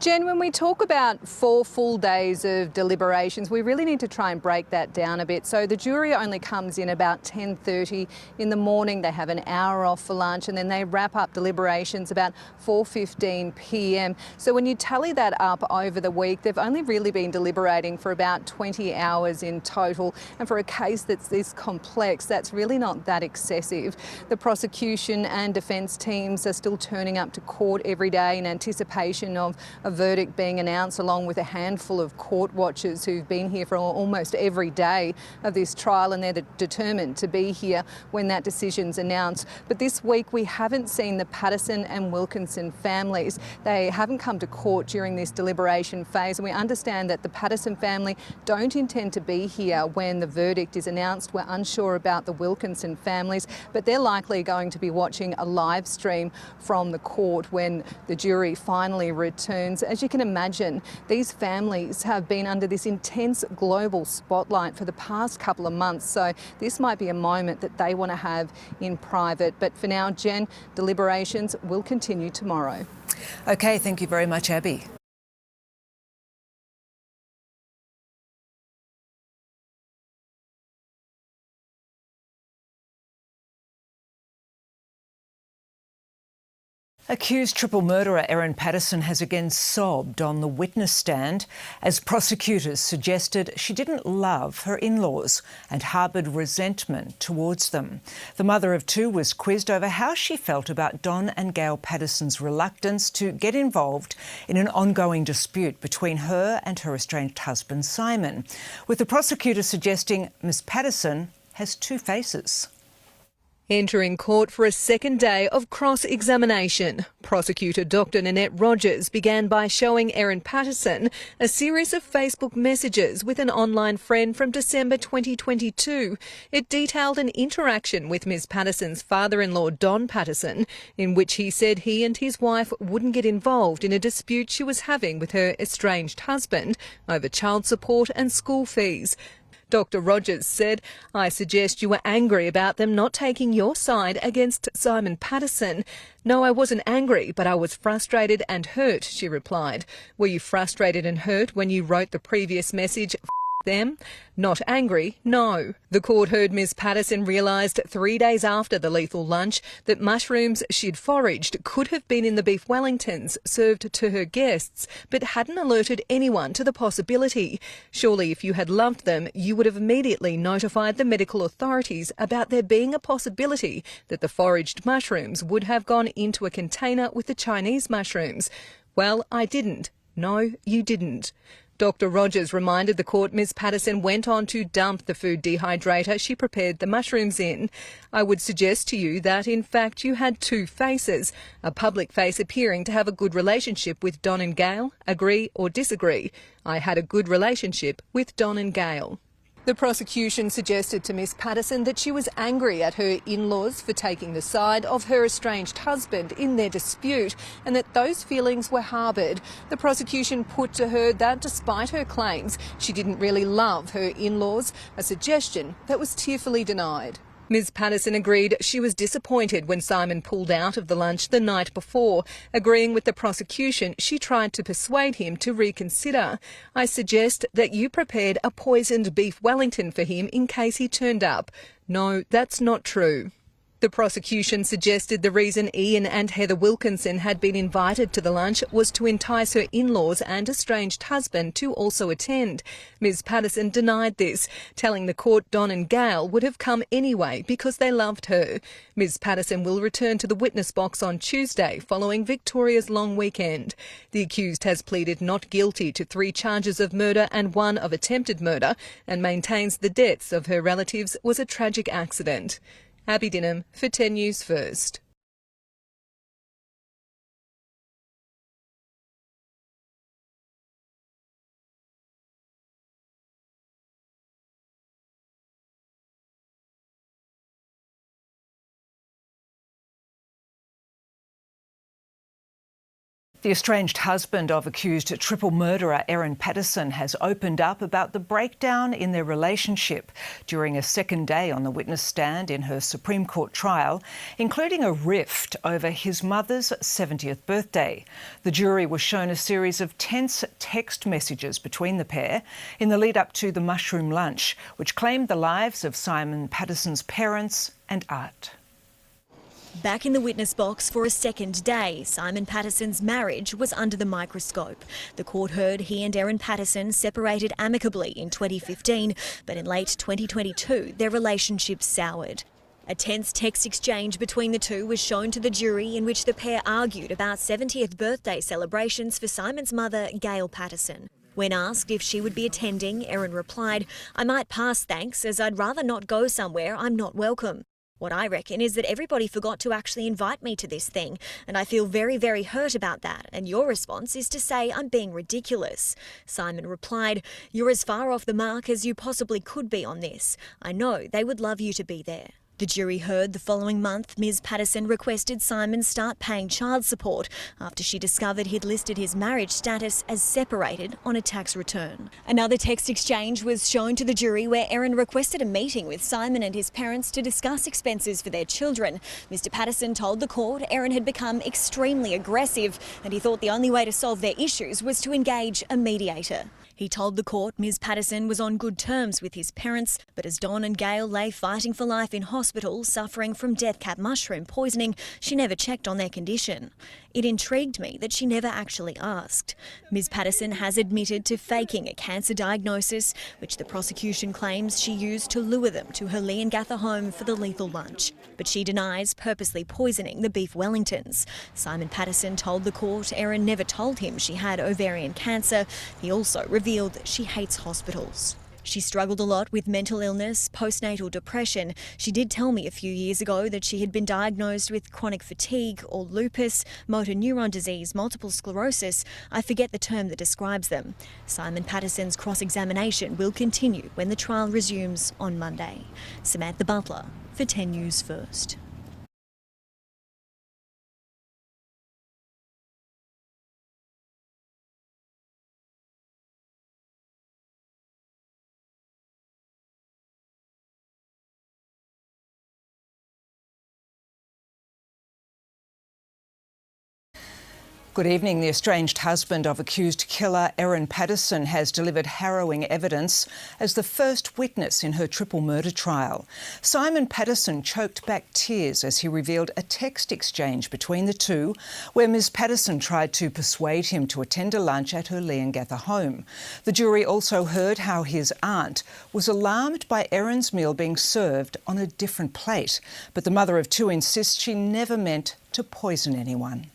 Speaker 6: Jen, when we talk about 4 full days of deliberations, we really need to try and break that down a bit. So the jury only comes in about 10:30 in the morning. They have an hour off for lunch, and then they wrap up deliberations about 4:15 p.m. So when you tally that up over the week, they've only really been deliberating for about 20 hours in total. And for a case that's this complex, that's really not that excessive. The prosecution and defence teams are still turning up to court every day in anticipation of verdict being announced, along with a handful of court watchers who've been here for almost every day of this trial, and they're determined to be here when that decision's announced. But this week we haven't seen the Patterson and Wilkinson families. They haven't come to court during this deliberation phase, and we understand that the Patterson family don't intend to be here when the verdict is announced. We're unsure about the Wilkinson families, but they're likely going to be watching a live stream from the court when the jury finally returns. As you can imagine, these families have been under this intense global spotlight for the past couple of months, so this might be a moment that they want to have in private. But for now, Jen, deliberations will continue tomorrow.
Speaker 8: OK, thank you very much, Abby. Accused triple murderer Erin Patterson has again sobbed on the witness stand as prosecutors suggested she didn't love her in-laws and harboured resentment towards them. The mother of two was quizzed over how she felt about Don and Gail Patterson's reluctance to get involved in an ongoing dispute between her and her estranged husband Simon, with the prosecutor suggesting Ms Patterson has two faces.
Speaker 15: Entering court for a second day of cross-examination, prosecutor Dr Nanette Rogers began by showing Erin Patterson a series of Facebook messages with an online friend from December 2022. It detailed an interaction with Ms Patterson's father-in-law Don Patterson, in which he said he and his wife wouldn't get involved in a dispute she was having with her estranged husband over child support and school fees. Dr Rogers said, "I suggest you were angry about them not taking your side against Simon Patterson." "No, I wasn't angry, but I was frustrated and hurt," she replied. "Were you frustrated and hurt when you wrote the previous message, F them?" "Not angry, no." The court heard Ms Patterson realised 3 days after the lethal lunch that mushrooms she'd foraged could have been in the beef Wellingtons served to her guests, but hadn't alerted anyone to the possibility. Surely if you had loved them, you would have immediately notified the medical authorities about there being a possibility that the foraged mushrooms would have gone into a container with the Chinese mushrooms. "Well, I didn't." "No, you didn't." Dr Rogers reminded the court Ms Patterson went on to dump the food dehydrator she prepared the mushrooms in. "I would suggest to you that, in fact, you had two faces, a public face appearing to have a good relationship with Don and Gail. Agree or disagree? I had a good relationship with Don and Gail." The prosecution suggested to Ms Patterson that she was angry at her in-laws for taking the side of her estranged husband in their dispute and that those feelings were harboured. The prosecution put to her that despite her claims, she didn't really love her in-laws, a suggestion that was tearfully denied. Ms Patterson agreed she was disappointed when Simon pulled out of the lunch the night before. Agreeing with the prosecution, she tried to persuade him to reconsider. "I suggest that you prepared a poisoned beef Wellington for him in case he turned up." "No, that's not true." The prosecution suggested the reason Ian and Heather Wilkinson had been invited to the lunch was to entice her in-laws and estranged husband to also attend. Ms Patterson denied this, telling the court Don and Gail would have come anyway because they loved her. Ms Patterson will return to the witness box on Tuesday following Victoria's long weekend. The accused has pleaded not guilty to 3 charges of murder and 1 of attempted murder and maintains the deaths of her relatives was a tragic accident. Abby Dinham for 10 News First.
Speaker 8: The estranged husband of accused triple murderer Erin Patterson has opened up about the breakdown in their relationship during a second day on the witness stand in her Supreme Court trial, including a rift over his mother's 70th birthday. The jury was shown a series of tense text messages between the pair in the lead up to the mushroom lunch, which claimed the lives of Simon Patterson's parents and art.
Speaker 2: Back in the witness box for a second day, Simon Patterson's marriage was under the microscope. The court heard he and Erin Patterson separated amicably in 2015, but in late 2022, their relationship soured. A tense text exchange between the two was shown to the jury in which the pair argued about 70th birthday celebrations for Simon's mother, Gail Patterson. When asked if she would be attending, Erin replied, "I might pass, thanks, as I'd rather not go somewhere I'm not welcome. What I reckon is that everybody forgot to actually invite me to this thing, and I feel very, very hurt about that, and your response is to say I'm being ridiculous." Simon replied, "You're as far off the mark as you possibly could be on this. I know they would love you to be there." The jury heard the following month Ms Patterson requested Simon start paying child support after she discovered he'd listed his marriage status as separated on a tax return. Another text exchange was shown to the jury where Erin requested a meeting with Simon and his parents to discuss expenses for their children. Mr Patterson told the court Erin had become extremely aggressive and he thought the only way to solve their issues was to engage a mediator. He told the court Ms Patterson was on good terms with his parents, but as Don and Gail lay fighting for life in hospital, suffering from death cap mushroom poisoning, she never checked on their condition. It intrigued me that she never actually asked. Ms Patterson has admitted to faking a cancer diagnosis, which the prosecution claims she used to lure them to her Leongatha home for the lethal lunch. But she denies purposely poisoning the beef Wellingtons. Simon Patterson told the court Erin never told him she had ovarian cancer. He also revealed that she hates hospitals. She struggled a lot with mental illness, postnatal depression. She did tell me a few years ago that she had been diagnosed with chronic fatigue or lupus, motor neuron disease, multiple sclerosis. I forget the term that describes them. Simon Patterson's cross-examination will continue when the trial resumes on Monday. Samantha Butler for 10 News First.
Speaker 8: Good evening. The estranged husband of accused killer Erin Patterson has delivered harrowing evidence as the first witness in her triple murder trial. Simon Patterson choked back tears as he revealed a text exchange between the two where Ms Patterson tried to persuade him to attend a lunch at her Leongatha home. The jury also heard how his aunt was alarmed by Erin's meal being served on a different plate, but the mother of two insists she never meant to poison anyone.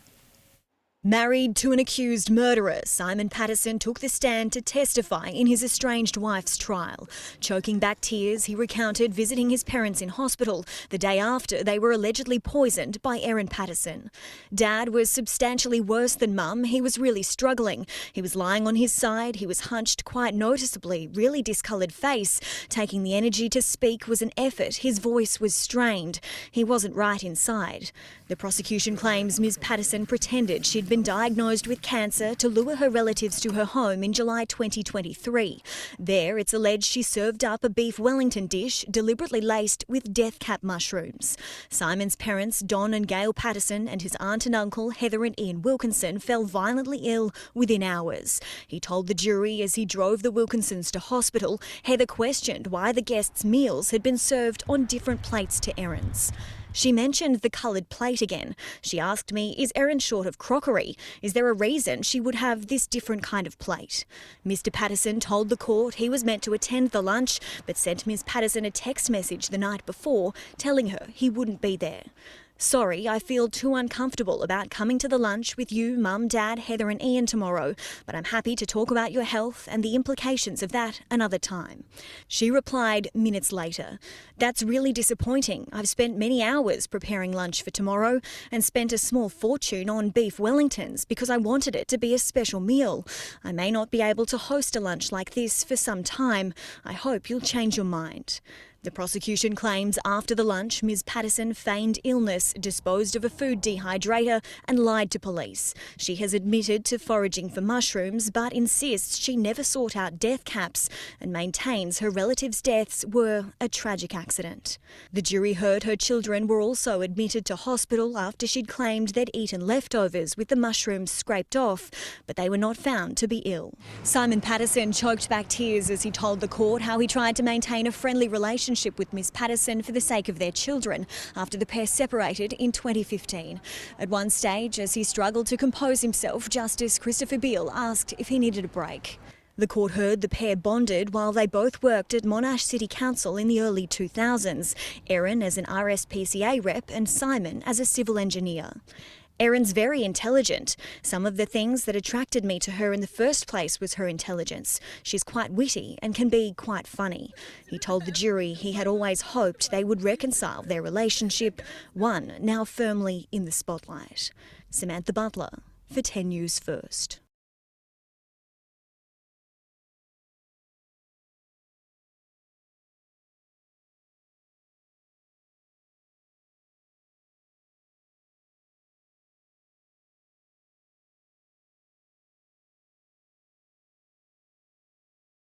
Speaker 2: Married to an accused murderer, Simon Patterson took the stand to testify in his estranged wife's trial. Choking back tears, he recounted visiting his parents in hospital the day after they were allegedly poisoned by Erin Patterson. Dad was substantially worse than Mum. He was really struggling. He was lying on his side. He was hunched quite noticeably, really discoloured face. Taking the energy to speak was an effort. His voice was strained. He wasn't right inside. The prosecution claims Ms Patterson pretended she'd been diagnosed with cancer to lure her relatives to her home in July 2023. There, it's alleged she served up a beef Wellington dish deliberately laced with death cap mushrooms. Simon's parents, Don and Gail Patterson, and his aunt and uncle, Heather and Ian Wilkinson, fell violently ill within hours. He told the jury as he drove the Wilkinsons to hospital, Heather questioned why the guests' meals had been served on different plates to Erin's. She mentioned the coloured plate again. She asked me, is Erin short of crockery? Is there a reason she would have this different kind of plate? Mr Patterson told the court he was meant to attend the lunch, but sent Ms Patterson a text message the night before telling her he wouldn't be there. Sorry, I feel too uncomfortable about coming to the lunch with you, Mum, Dad, Heather and Ian tomorrow, but I'm happy to talk about your health and the implications of that another time. She replied minutes later, that's really disappointing. I've spent many hours preparing lunch for tomorrow and spent a small fortune on beef Wellingtons because I wanted it to be a special meal. I may not be able to host a lunch like this for some time. I hope you'll change your mind. The prosecution claims after the lunch, Ms Patterson feigned illness, disposed of a food dehydrator and lied to police. She has admitted to foraging for mushrooms but insists she never sought out death caps and maintains her relatives' deaths were a tragic accident. The jury heard her children were also admitted to hospital after she'd claimed they'd eaten leftovers with the mushrooms scraped off, but they were not found to be ill. Simon Patterson choked back tears as he told the court how he tried to maintain a friendly relationship with Ms Patterson for the sake of their children after the pair separated in 2015. At one stage, as he struggled to compose himself, Justice Christopher Beale asked if he needed a break. The court heard the pair bonded while they both worked at Monash City Council in the early 2000s, Erin as an RSPCA rep and Simon as a civil engineer. Erin's very intelligent. Some of the things that attracted me to her in the first place was her intelligence. She's quite witty and can be quite funny. He told the jury he had always hoped they would reconcile their relationship, one now firmly in the spotlight. Samantha Butler for 10 News First.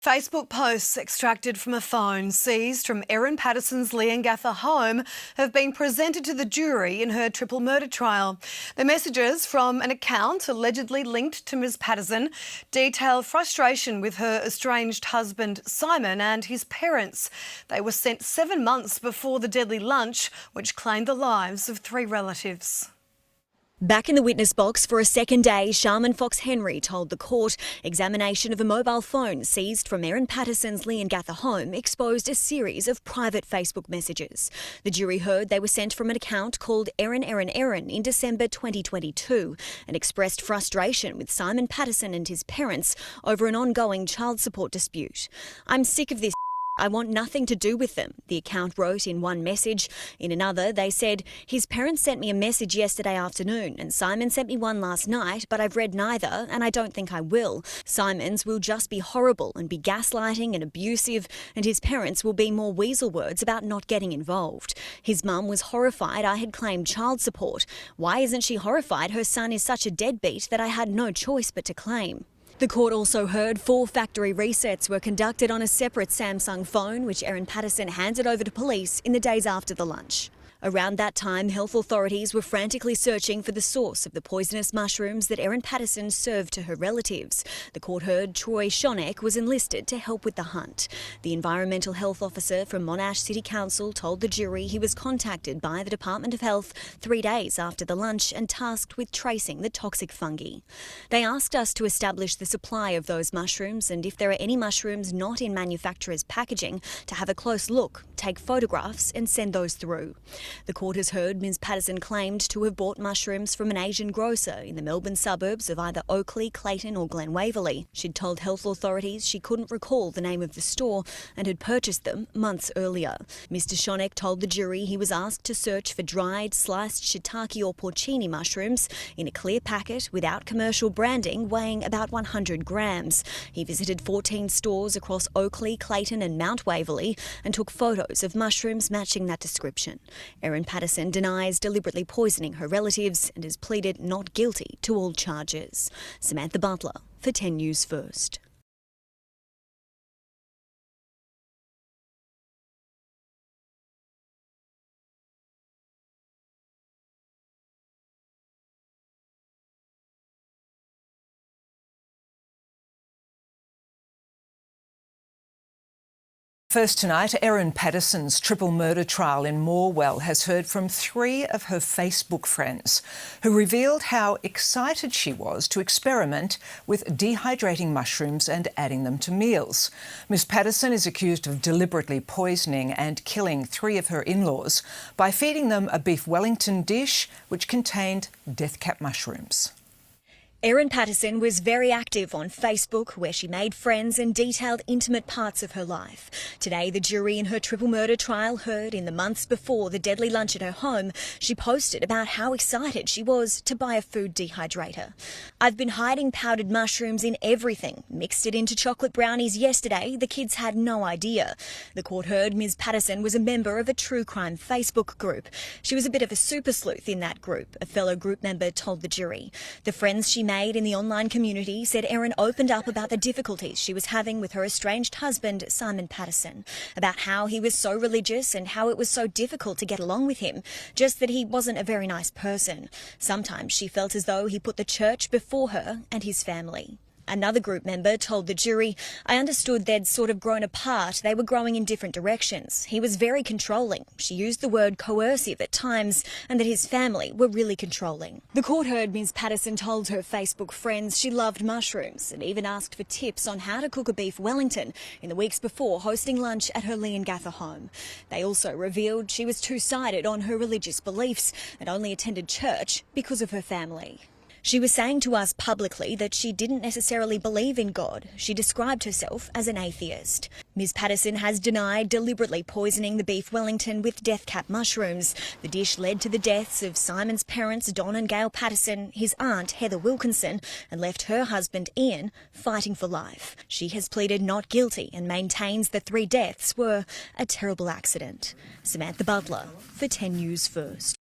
Speaker 16: Facebook posts extracted from a phone seized from Erin Patterson's Leongatha home have been presented to the jury in her triple murder trial. The messages from an account allegedly linked to Ms Patterson detail frustration with her estranged husband Simon and his parents. They were sent 7 months before the deadly lunch, which claimed the lives of 3 relatives.
Speaker 2: Back in the witness box for a second day, Sharman Fox Henry told the court examination of a mobile phone seized from Erin Patterson's Leongatha home exposed a series of private Facebook messages. The jury heard they were sent from an account called Erin in December 2022 and expressed frustration with Simon Patterson and his parents over an ongoing child support dispute. "I'm sick of this. I want nothing to do with them," the account wrote in one message. In another, they said, "His parents sent me a message yesterday afternoon and Simon sent me one last night, but I've read neither and I don't think I will. Simon's will just be horrible and be gaslighting and abusive, and his parents will be more weasel words about not getting involved. His mum was horrified I had claimed child support. Why isn't she horrified her son is such a deadbeat that I had no choice but to claim?" The court also heard 4 factory resets were conducted on a separate Samsung phone, which Erin Patterson handed over to police in the days after the lunch. Around that time, health authorities were frantically searching for the source of the poisonous mushrooms that Erin Patterson served to her relatives. The court heard Troy Shonek was enlisted to help with the hunt. The environmental health officer from Monash City Council told the jury he was contacted by the Department of Health 3 days after the lunch and tasked with tracing the toxic fungi. They asked us to establish the supply of those mushrooms and if there are any mushrooms not in manufacturers' packaging, to have a close look, take photographs and send those through. The court has heard Ms Patterson claimed to have bought mushrooms from an Asian grocer in the Melbourne suburbs of either Oakleigh, Clayton or Glen Waverley. She'd told health authorities she couldn't recall the name of the store and had purchased them months earlier. Mr Shonek told the jury he was asked to search for dried, sliced shiitake or porcini mushrooms in a clear packet without commercial branding weighing about 100 grams. He visited 14 stores across Oakleigh, Clayton and Mount Waverley and took photos of mushrooms matching that description. Erin Patterson denies deliberately poisoning her relatives and has pleaded not guilty to all charges. Samantha Butler for 10 News First.
Speaker 8: First tonight, Erin Patterson's triple murder trial in Morwell has heard from 3 of her Facebook friends who revealed how excited she was to experiment with dehydrating mushrooms and adding them to meals. Ms Patterson is accused of deliberately poisoning and killing 3 of her in-laws by feeding them a beef Wellington dish which contained death cap mushrooms.
Speaker 2: Erin Patterson was very active on Facebook, where she made friends and detailed intimate parts of her life. Today, the jury in her triple murder trial heard in the months before the deadly lunch at her home, she posted about how excited she was to buy a food dehydrator. "I've been hiding powdered mushrooms in everything. Mixed it into chocolate brownies yesterday. The kids had no idea." The court heard Ms Patterson was a member of a true crime Facebook group. She was a bit of a super sleuth in that group, a fellow group member told the jury. The friends she made in the online community said Erin opened up about the difficulties she was having with her estranged husband, Simon Patterson, about how he was so religious and how it was so difficult to get along with him, just that he wasn't a very nice person. Sometimes she felt as though he put the church before her and his family. Another group member told the jury, "I understood they'd sort of grown apart. They were growing in different directions. He was very controlling." She used the word coercive at times, and that his family were really controlling. The court heard Ms Patterson told her Facebook friends she loved mushrooms and even asked for tips on how to cook a beef Wellington in the weeks before hosting lunch at her Leongatha home. They also revealed she was two-sided on her religious beliefs and only attended church because of her family. She was saying to us publicly that she didn't necessarily believe in God. She described herself as an atheist. Ms Patterson has denied deliberately poisoning the beef Wellington with death cap mushrooms. The dish led to the deaths of Simon's parents, Don and Gail Patterson, his aunt, Heather Wilkinson, and left her husband, Ian, fighting for life. She has pleaded not guilty and maintains the 3 deaths were a terrible accident. Samantha Butler for 10 News First.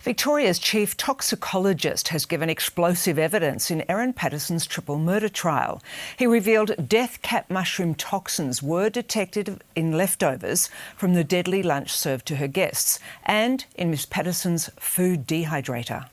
Speaker 8: Victoria's chief toxicologist has given explosive evidence in Erin Patterson's triple murder trial. He revealed death cap mushroom toxins were detected in leftovers from the deadly lunch served to her guests and in Miss Patterson's food dehydrator.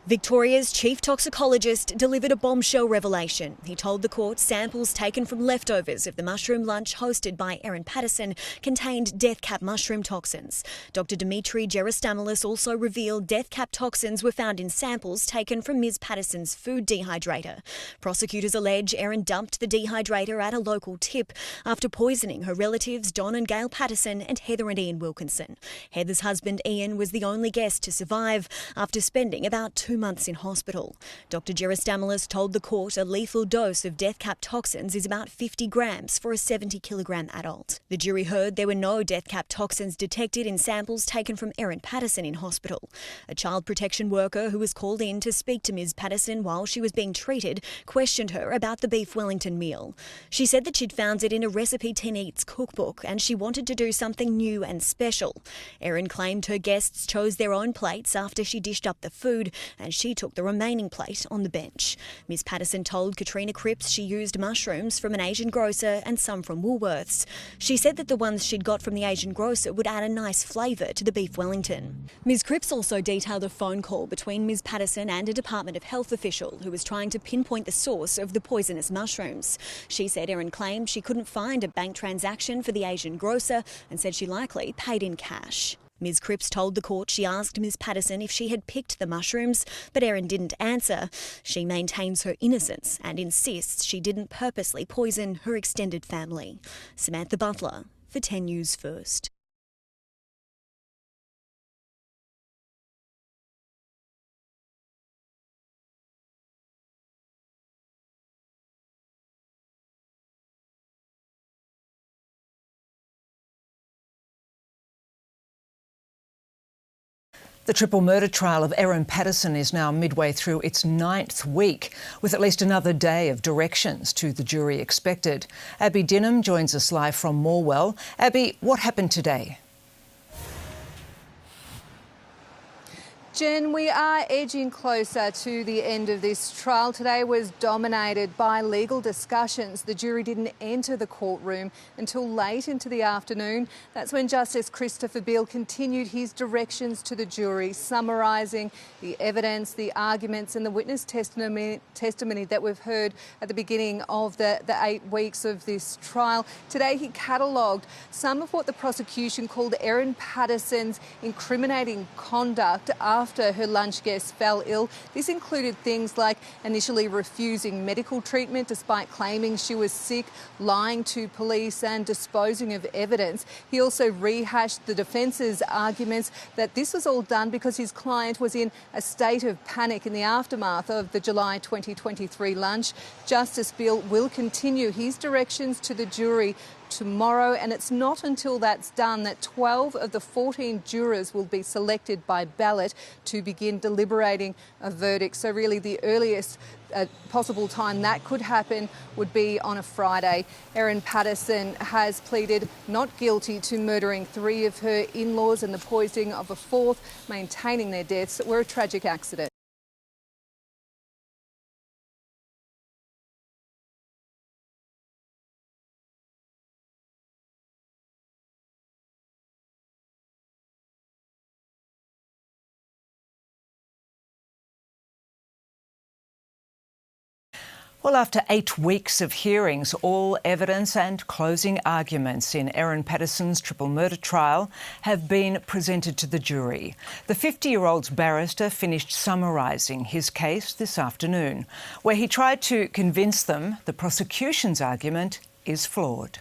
Speaker 2: Victoria's chief toxicologist delivered a bombshell revelation. He told the court samples taken from leftovers of the mushroom lunch hosted by Erin Patterson contained death cap mushroom toxins. Dr Dimitri Gerastamoulis also revealed death cap toxins were found in samples taken from Ms Patterson's food dehydrator. Prosecutors allege Erin dumped the dehydrator at a local tip after poisoning her relatives Don and Gail Patterson and Heather and Ian Wilkinson. Heather's husband Ian was the only guest to survive after spending about 2 months in hospital. Dr Gerastamoulis told the court a lethal dose of death cap toxins is about 50 grams for a 70-kilogram adult. The jury heard there were no death cap toxins detected in samples taken from Erin Patterson in hospital. A child protection worker who was called in to speak to Ms Patterson while she was being treated questioned her about the beef Wellington meal. She said that she'd found it in a Recipe 10 Eats cookbook and she wanted to do something new and special. Erin claimed her guests chose their own plates after she dished up the food and she took the remaining plate on the bench. Ms Patterson told Katrina Cripps she used mushrooms from an Asian grocer and some from Woolworths. She said that the ones she'd got from the Asian grocer would add a nice flavour to the beef Wellington. Ms Cripps also detailed a phone call between Ms Patterson and a Department of Health official who was trying to pinpoint the source of the poisonous mushrooms. She said Erin claimed she couldn't find a bank transaction for the Asian grocer and said she likely paid in cash. Ms Cripps told the court she asked Ms Patterson if she had picked the mushrooms, but Erin didn't answer. She maintains her innocence and insists she didn't purposely poison her extended family. Samantha Butler for 10 News First.
Speaker 8: The triple murder trial of Erin Patterson is now midway through its 9th week, with at least another day of directions to the jury expected. Abby Dinham joins us live from Morwell. Abby, what happened today?
Speaker 6: Jen, we are edging closer to the end of this trial. Today was dominated by legal discussions. The jury didn't enter the courtroom until late into the afternoon. That's when Justice Christopher Beale continued his directions to the jury, summarising the evidence, the arguments and the witness testimony that we've heard at the beginning of the 8 weeks of this trial. Today he catalogued some of what the prosecution called Erin Patterson's incriminating conduct after her lunch guests fell ill. This included things like initially refusing medical treatment despite claiming she was sick, lying to police and disposing of evidence. He also rehashed the defence's arguments that this was all done because his client was in a state of panic in the aftermath of the July 2023 lunch. Justice Beale will continue his directions to the jury tomorrow, and it's not until that's done that 12 of the 14 jurors will be selected by ballot to begin deliberating a verdict. So really the earliest possible time that could happen would be on a Friday. Erin Patterson has pleaded not guilty to murdering 3 of her in-laws and the poisoning of a 4th, maintaining their deaths were a tragic accident.
Speaker 8: Well, after 8 weeks of hearings, all evidence and closing arguments in Erin Patterson's triple murder trial have been presented to the jury. The 50-year-old's barrister finished summarising his case this afternoon, where he tried to convince them the prosecution's argument is flawed.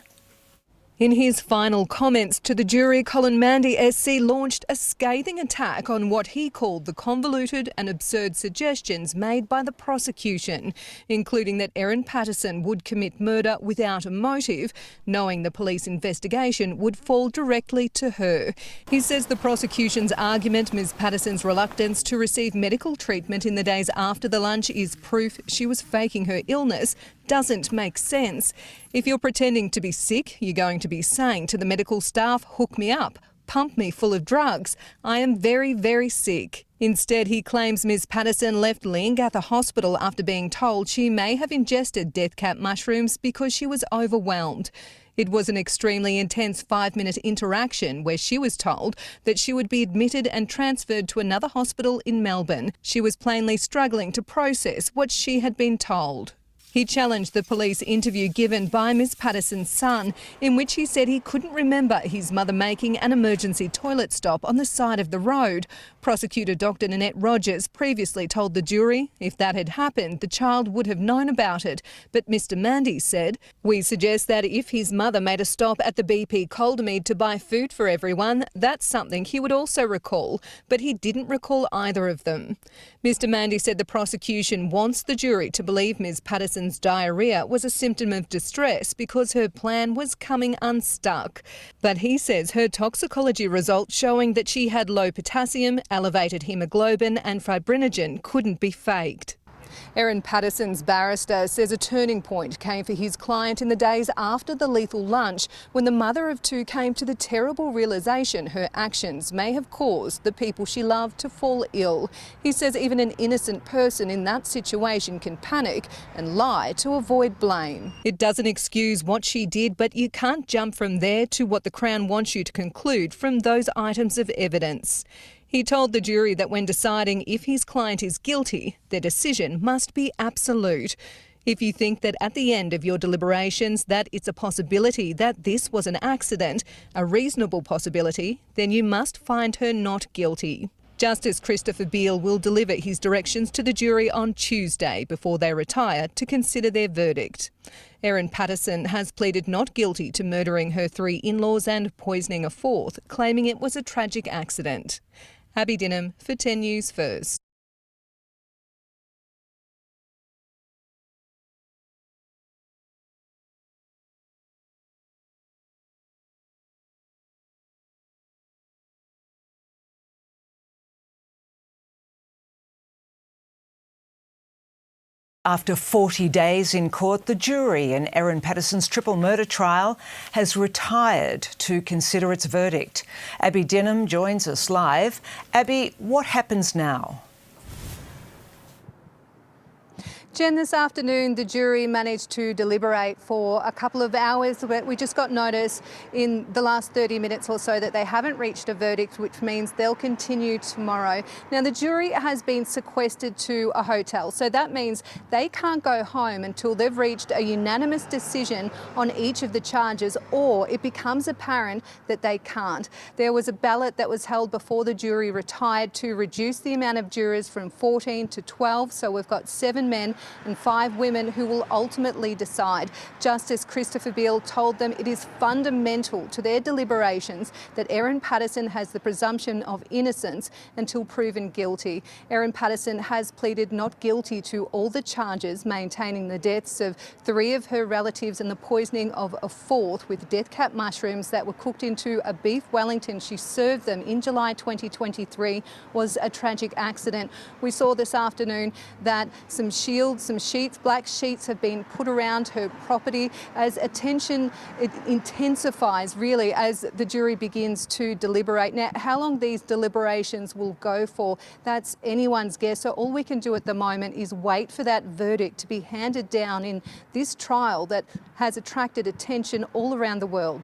Speaker 15: In his final comments to the jury, Colin Mandy SC launched a scathing attack on what he called the convoluted and absurd suggestions made by the prosecution, including that Erin Patterson would commit murder without a motive, knowing the police investigation would fall directly to her. He says the prosecution's argument, Ms Patterson's reluctance to receive medical treatment in the days after the lunch, is proof she was faking her illness, doesn't make sense. If you're pretending to be sick, you're going to be saying to the medical staff, hook me up, pump me full of drugs. I am very, very sick. Instead, he claims Ms Patterson left Leongatha Hospital after being told she may have ingested death cap mushrooms because she was overwhelmed. It was an extremely intense 5-minute interaction where she was told that she would be admitted and transferred to another hospital in Melbourne. She was plainly struggling to process what she had been told. He challenged the police interview given by Ms Patterson's son, in which he said he couldn't remember his mother making an emergency toilet stop on the side of the road. Prosecutor Dr Nanette Rogers previously told the jury if that had happened, the child would have known about it. But Mr Mandy said, "We suggest that if his mother made a stop at the BP Coldmead to buy food for everyone, that's something he would also recall." But he didn't recall either of them. Mr Mandy said the prosecution wants the jury to believe Ms Patterson's diarrhea was a symptom of distress because her plan was coming unstuck. But he says her toxicology results showing that she had low potassium, elevated hemoglobin and fibrinogen couldn't be faked. Erin Patterson's barrister says a turning point came for his client in the days after the lethal lunch, when the mother of two came to the terrible realisation her actions may have caused the people she loved to fall ill. He says even an innocent person in that situation can panic and lie to avoid blame. It doesn't excuse what she did, but you can't jump from there to what the Crown wants you to conclude from those items of evidence. He told the jury that when deciding if his client is guilty, their decision must be absolute. If you think that at the end of your deliberations that it's a possibility that this was an accident, a reasonable possibility, then you must find her not guilty. Justice Christopher Beale will deliver his directions to the jury on Tuesday before they retire to consider their verdict. Erin Patterson has pleaded not guilty to murdering her 3 in-laws and poisoning a 4th, claiming it was a tragic accident. Abby Dinham for 10 News First.
Speaker 8: After 40 days in court, the jury in Erin Patterson's triple murder trial has retired to consider its verdict. Abby Dinham joins us live. Abby, what happens now?
Speaker 6: Jen, this afternoon the jury managed to deliberate for a couple of hours, but we just got notice in the last 30 minutes or so that they haven't reached a verdict, which means they'll continue tomorrow. Now, the jury has been sequestered to a hotel, so that means they can't go home until they've reached a unanimous decision on each of the charges, or it becomes apparent that they can't. There was a ballot that was held before the jury retired to reduce the amount of jurors from 14 to 12, so we've got 7 men and 5 women who will ultimately decide. Justice Christopher Beale told them it is fundamental to their deliberations that Erin Patterson has the presumption of innocence until proven guilty. Erin Patterson has pleaded not guilty to all the charges, maintaining the deaths of 3 of her relatives and the poisoning of a 4th with death cap mushrooms that were cooked into a beef Wellington. She served them in July 2023, was a tragic accident. We saw this afternoon that some shields, some sheets, black sheets have been put around her property as attention intensifies really as the jury begins to deliberate. Now, how long these deliberations will go for, that's anyone's guess. So all we can do at the moment is wait for that verdict to be handed down in this trial that has attracted attention all around the world.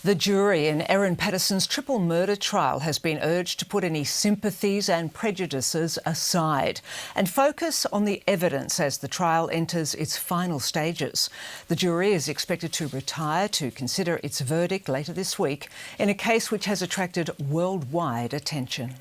Speaker 8: The jury in Erin Patterson's triple murder trial has been urged to put any sympathies and prejudices aside and focus on the evidence as the trial enters its final stages. The jury is expected to retire to consider its verdict later this week in a case which has attracted worldwide attention.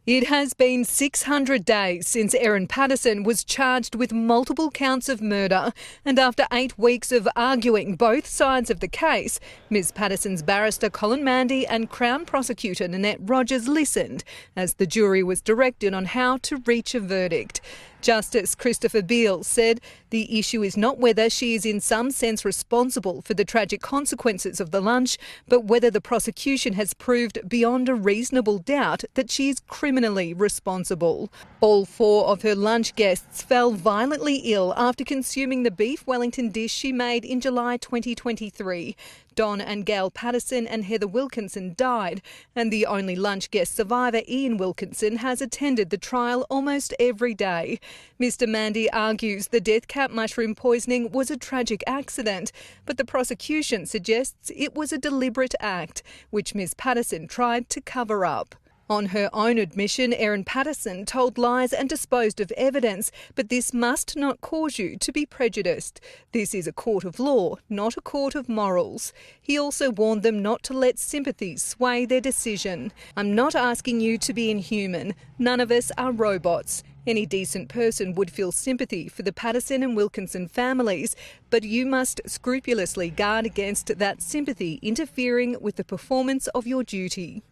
Speaker 15: It has been 600 days since Erin Patterson was charged with multiple counts of murder, and after 8 weeks of arguing both sides of the case, Ms Patterson's barrister Colin Mandy and Crown prosecutor Nanette Rogers listened as the jury was directed on how to reach a verdict. Justice Christopher Beale said the issue is not whether she is in some sense responsible for the tragic consequences of the lunch, but whether the prosecution has proved beyond a reasonable doubt that she is criminally responsible. All 4 of her lunch guests fell violently ill after consuming the beef Wellington dish she made in July 2023. Don and Gail Patterson and Heather Wilkinson died, and the only lunch guest survivor, Ian Wilkinson, has attended the trial almost every day. Mr Mandy argues the death cap mushroom poisoning was a tragic accident, but the prosecution suggests it was a deliberate act, which Ms Patterson tried to cover up. On her own admission, Erin Patterson told lies and disposed of evidence, but this must not cause you to be prejudiced. This is a court of law, not a court of morals. He also warned them not to let sympathies sway their decision. I'm not asking you to be inhuman. None of us are robots. Any decent person would feel sympathy for the Patterson and Wilkinson families, but you must scrupulously guard against that sympathy interfering with the performance of your duty.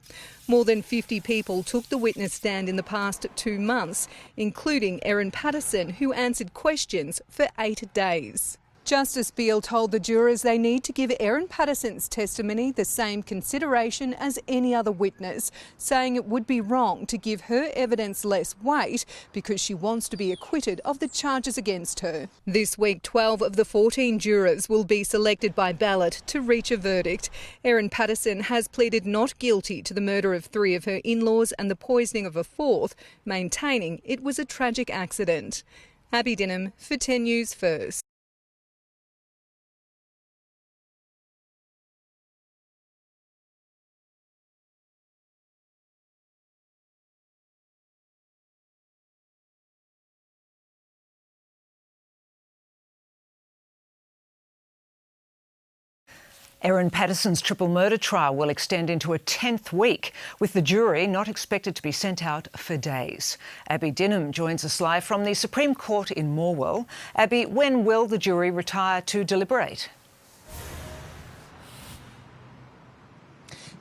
Speaker 15: More than 50 people took the witness stand in the past 2 months, including Erin Patterson, who answered questions for 8 days. Justice Beale told the jurors they need to give Erin Patterson's testimony the same consideration as any other witness, saying it would be wrong to give her evidence less weight because she wants to be acquitted of the charges against her. This week, 12 of the 14 jurors will be selected by ballot to reach a verdict. Erin Patterson has pleaded not guilty to the murder of 3 of her in-laws and the poisoning of a 4th, maintaining it was a tragic accident. Abby Dinham for 10 News First.
Speaker 8: Erin Patterson's triple murder trial will extend into a 10th week, with the jury not expected to be sent out for days. Abby Dinham joins us live from the Supreme Court in Morwell. Abby, when will the jury retire to deliberate?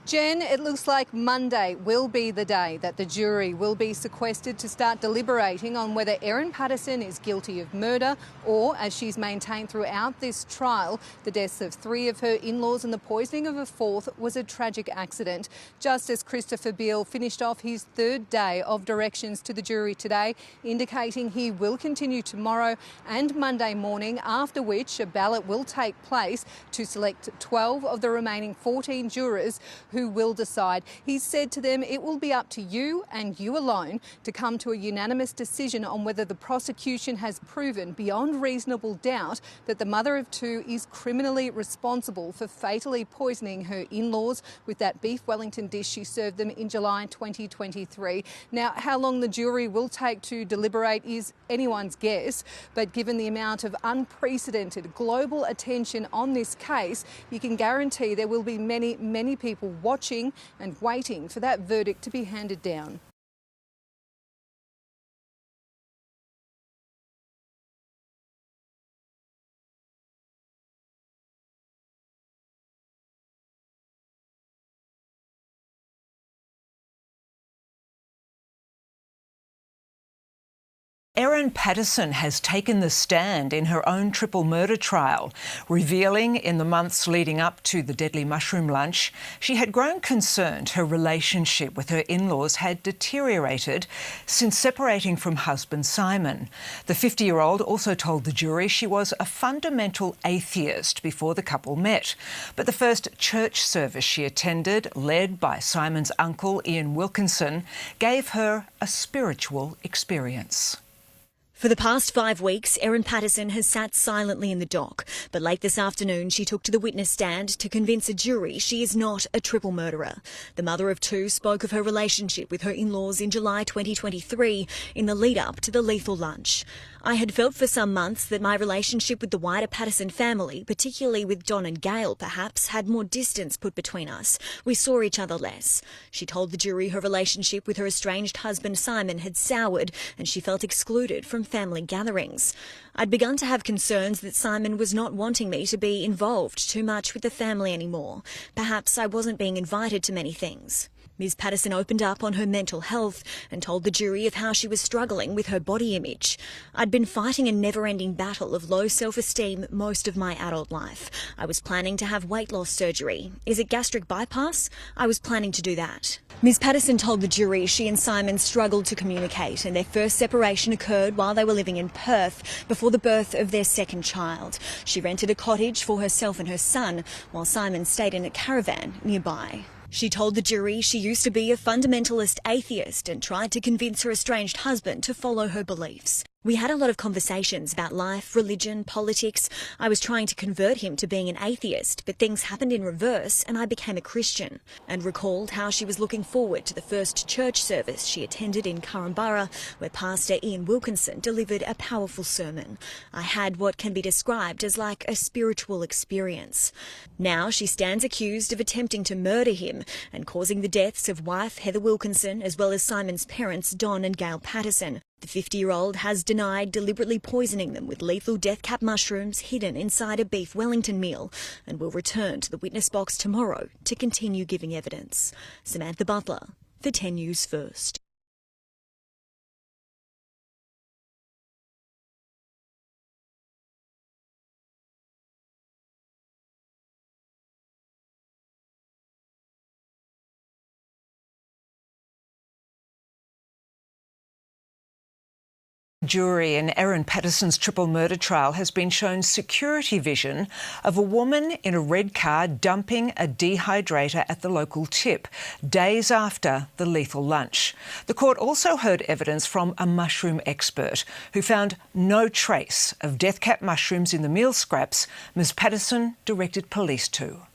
Speaker 6: Jen, it looks like Monday will be the day that the jury will be sequestered to start deliberating on whether Erin Patterson is guilty of murder or, as she's maintained throughout this trial, the deaths of 3 of her in-laws and the poisoning of a 4th was a tragic accident. Justice Christopher Beale finished off his 3rd day of directions to the jury today, indicating he will continue tomorrow and Monday morning, after which a ballot will take place to select 12 of the remaining 14 jurors who will decide. He said to them, it will be up to you and you alone to come to a unanimous decision on whether the prosecution has proven beyond reasonable doubt that the mother of 2 is criminally responsible for fatally poisoning her in-laws with that beef Wellington dish she served them in July 2023. Now, how long the jury will take to deliberate is anyone's guess, but given the amount of unprecedented global attention on this case, you can guarantee there will be many, many people watching and waiting for that verdict to be handed down.
Speaker 8: Erin Patterson has taken the stand in her own triple murder trial, revealing in the months leading up to the deadly mushroom lunch she had grown concerned her relationship with her in-laws had deteriorated since separating from husband Simon. The 50-year-old also told the jury she was a fundamental atheist before the couple met. But the first church service she attended, led by Simon's uncle Ian Wilkinson, gave her a spiritual experience.
Speaker 2: For the past 5 weeks, Erin Patterson has sat silently in the dock, but late this afternoon she took to the witness stand to convince a jury she is not a triple murderer. The mother of two spoke of her relationship with her in-laws in July 2023 in the lead-up to the lethal lunch. I had felt for some months that my relationship with the wider Patterson family, particularly with Don and Gail perhaps, had more distance put between us. We saw each other less. She told the jury her relationship with her estranged husband Simon had soured and she felt excluded from family gatherings. I'd begun to have concerns that Simon was not wanting me to be involved too much with the family anymore. Perhaps I wasn't being invited to many things. Ms Patterson opened up on her mental health and told the jury of how she was struggling with her body image. I'd been fighting a never-ending battle of low self-esteem most of my adult life. I was planning to have weight loss surgery. Is it gastric bypass? I was planning to do that. Ms Patterson told the jury she and Simon struggled to communicate and their first separation occurred while they were living in Perth before the birth of their second child. She rented a cottage for herself and her son while Simon stayed in a caravan nearby. She told the jury she used to be a fundamentalist atheist and tried to convince her estranged husband to follow her beliefs. We had a lot of conversations about life, religion, politics. I was trying to convert him to being an atheist, but things happened in reverse and I became a Christian, and recalled how she was looking forward to the first church service she attended in Currumbara, where Pastor Ian Wilkinson delivered a powerful sermon. I had what can be described as like a spiritual experience. Now she stands accused of attempting to murder him and causing the deaths of wife Heather Wilkinson as well as Simon's parents Don and Gail Patterson. The 50-year-old has denied deliberately poisoning them with lethal death cap mushrooms hidden inside a beef Wellington meal and will return to the witness box tomorrow to continue giving evidence. Samantha Butler for 10 News First.
Speaker 8: Jury in Erin Patterson's triple murder trial has been shown security vision of a woman in a red car dumping a dehydrator at the local tip, days after the lethal lunch. The court also heard evidence from a mushroom expert who found no trace of death cap mushrooms in the meal scraps Ms Patterson directed police to.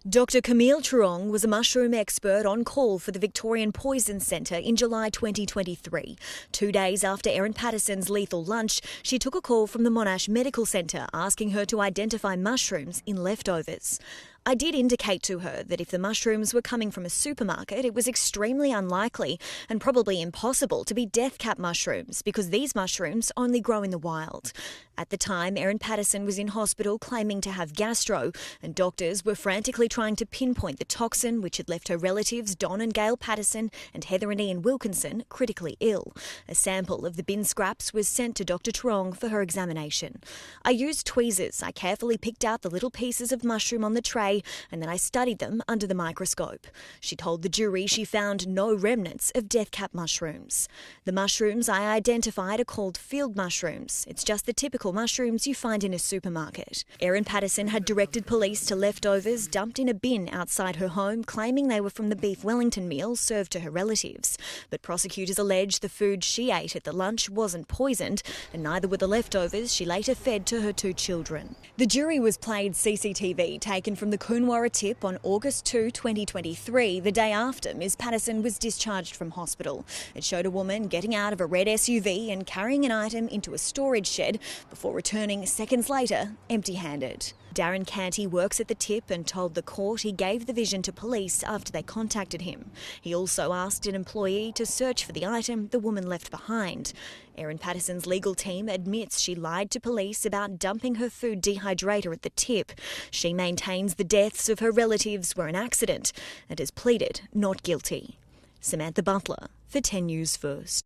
Speaker 2: Dr Camille Truong was a mushroom expert on call for the Victorian Poison Centre in July 2023. 2 days after Erin Patterson's lethal lunch, she took a call from the Monash Medical Centre asking her to identify mushrooms in leftovers. I did indicate to her that if the mushrooms were coming from a supermarket, it was extremely unlikely and probably impossible to be death cap mushrooms because these mushrooms only grow in the wild. At the time, Erin Patterson was in hospital claiming to have gastro, and doctors were frantically trying to pinpoint the toxin which had left her relatives Don and Gail Patterson and Heather and Ian Wilkinson critically ill. A sample of the bin scraps was sent to Dr Truong for her examination. I used tweezers. I carefully picked out the little pieces of mushroom on the tray and then I studied them under the microscope. She told the jury she found no remnants of death cap mushrooms. The mushrooms I identified are called field mushrooms. It's just the typical mushrooms you find in a supermarket. Erin Patterson had directed police to leftovers dumped in a bin outside her home, claiming they were from the beef Wellington meal served to her relatives. But prosecutors allege the food she ate at the lunch wasn't poisoned, and neither were the leftovers she later fed to her two children. The jury was played CCTV taken from the Coonawarra tip on August 2, 2023, the day after Ms Patterson was discharged from hospital. It showed a woman getting out of a red SUV and carrying an item into a storage shed before returning seconds later empty-handed. Darren Canty works at the tip and told the court he gave the vision to police after they contacted him. He also asked an employee to search for the item the woman left behind. Erin Patterson's legal team admits she lied to police about dumping her food dehydrator at the tip. She maintains the deaths of her relatives were an accident and has pleaded not guilty. Samantha Butler for 10 News First.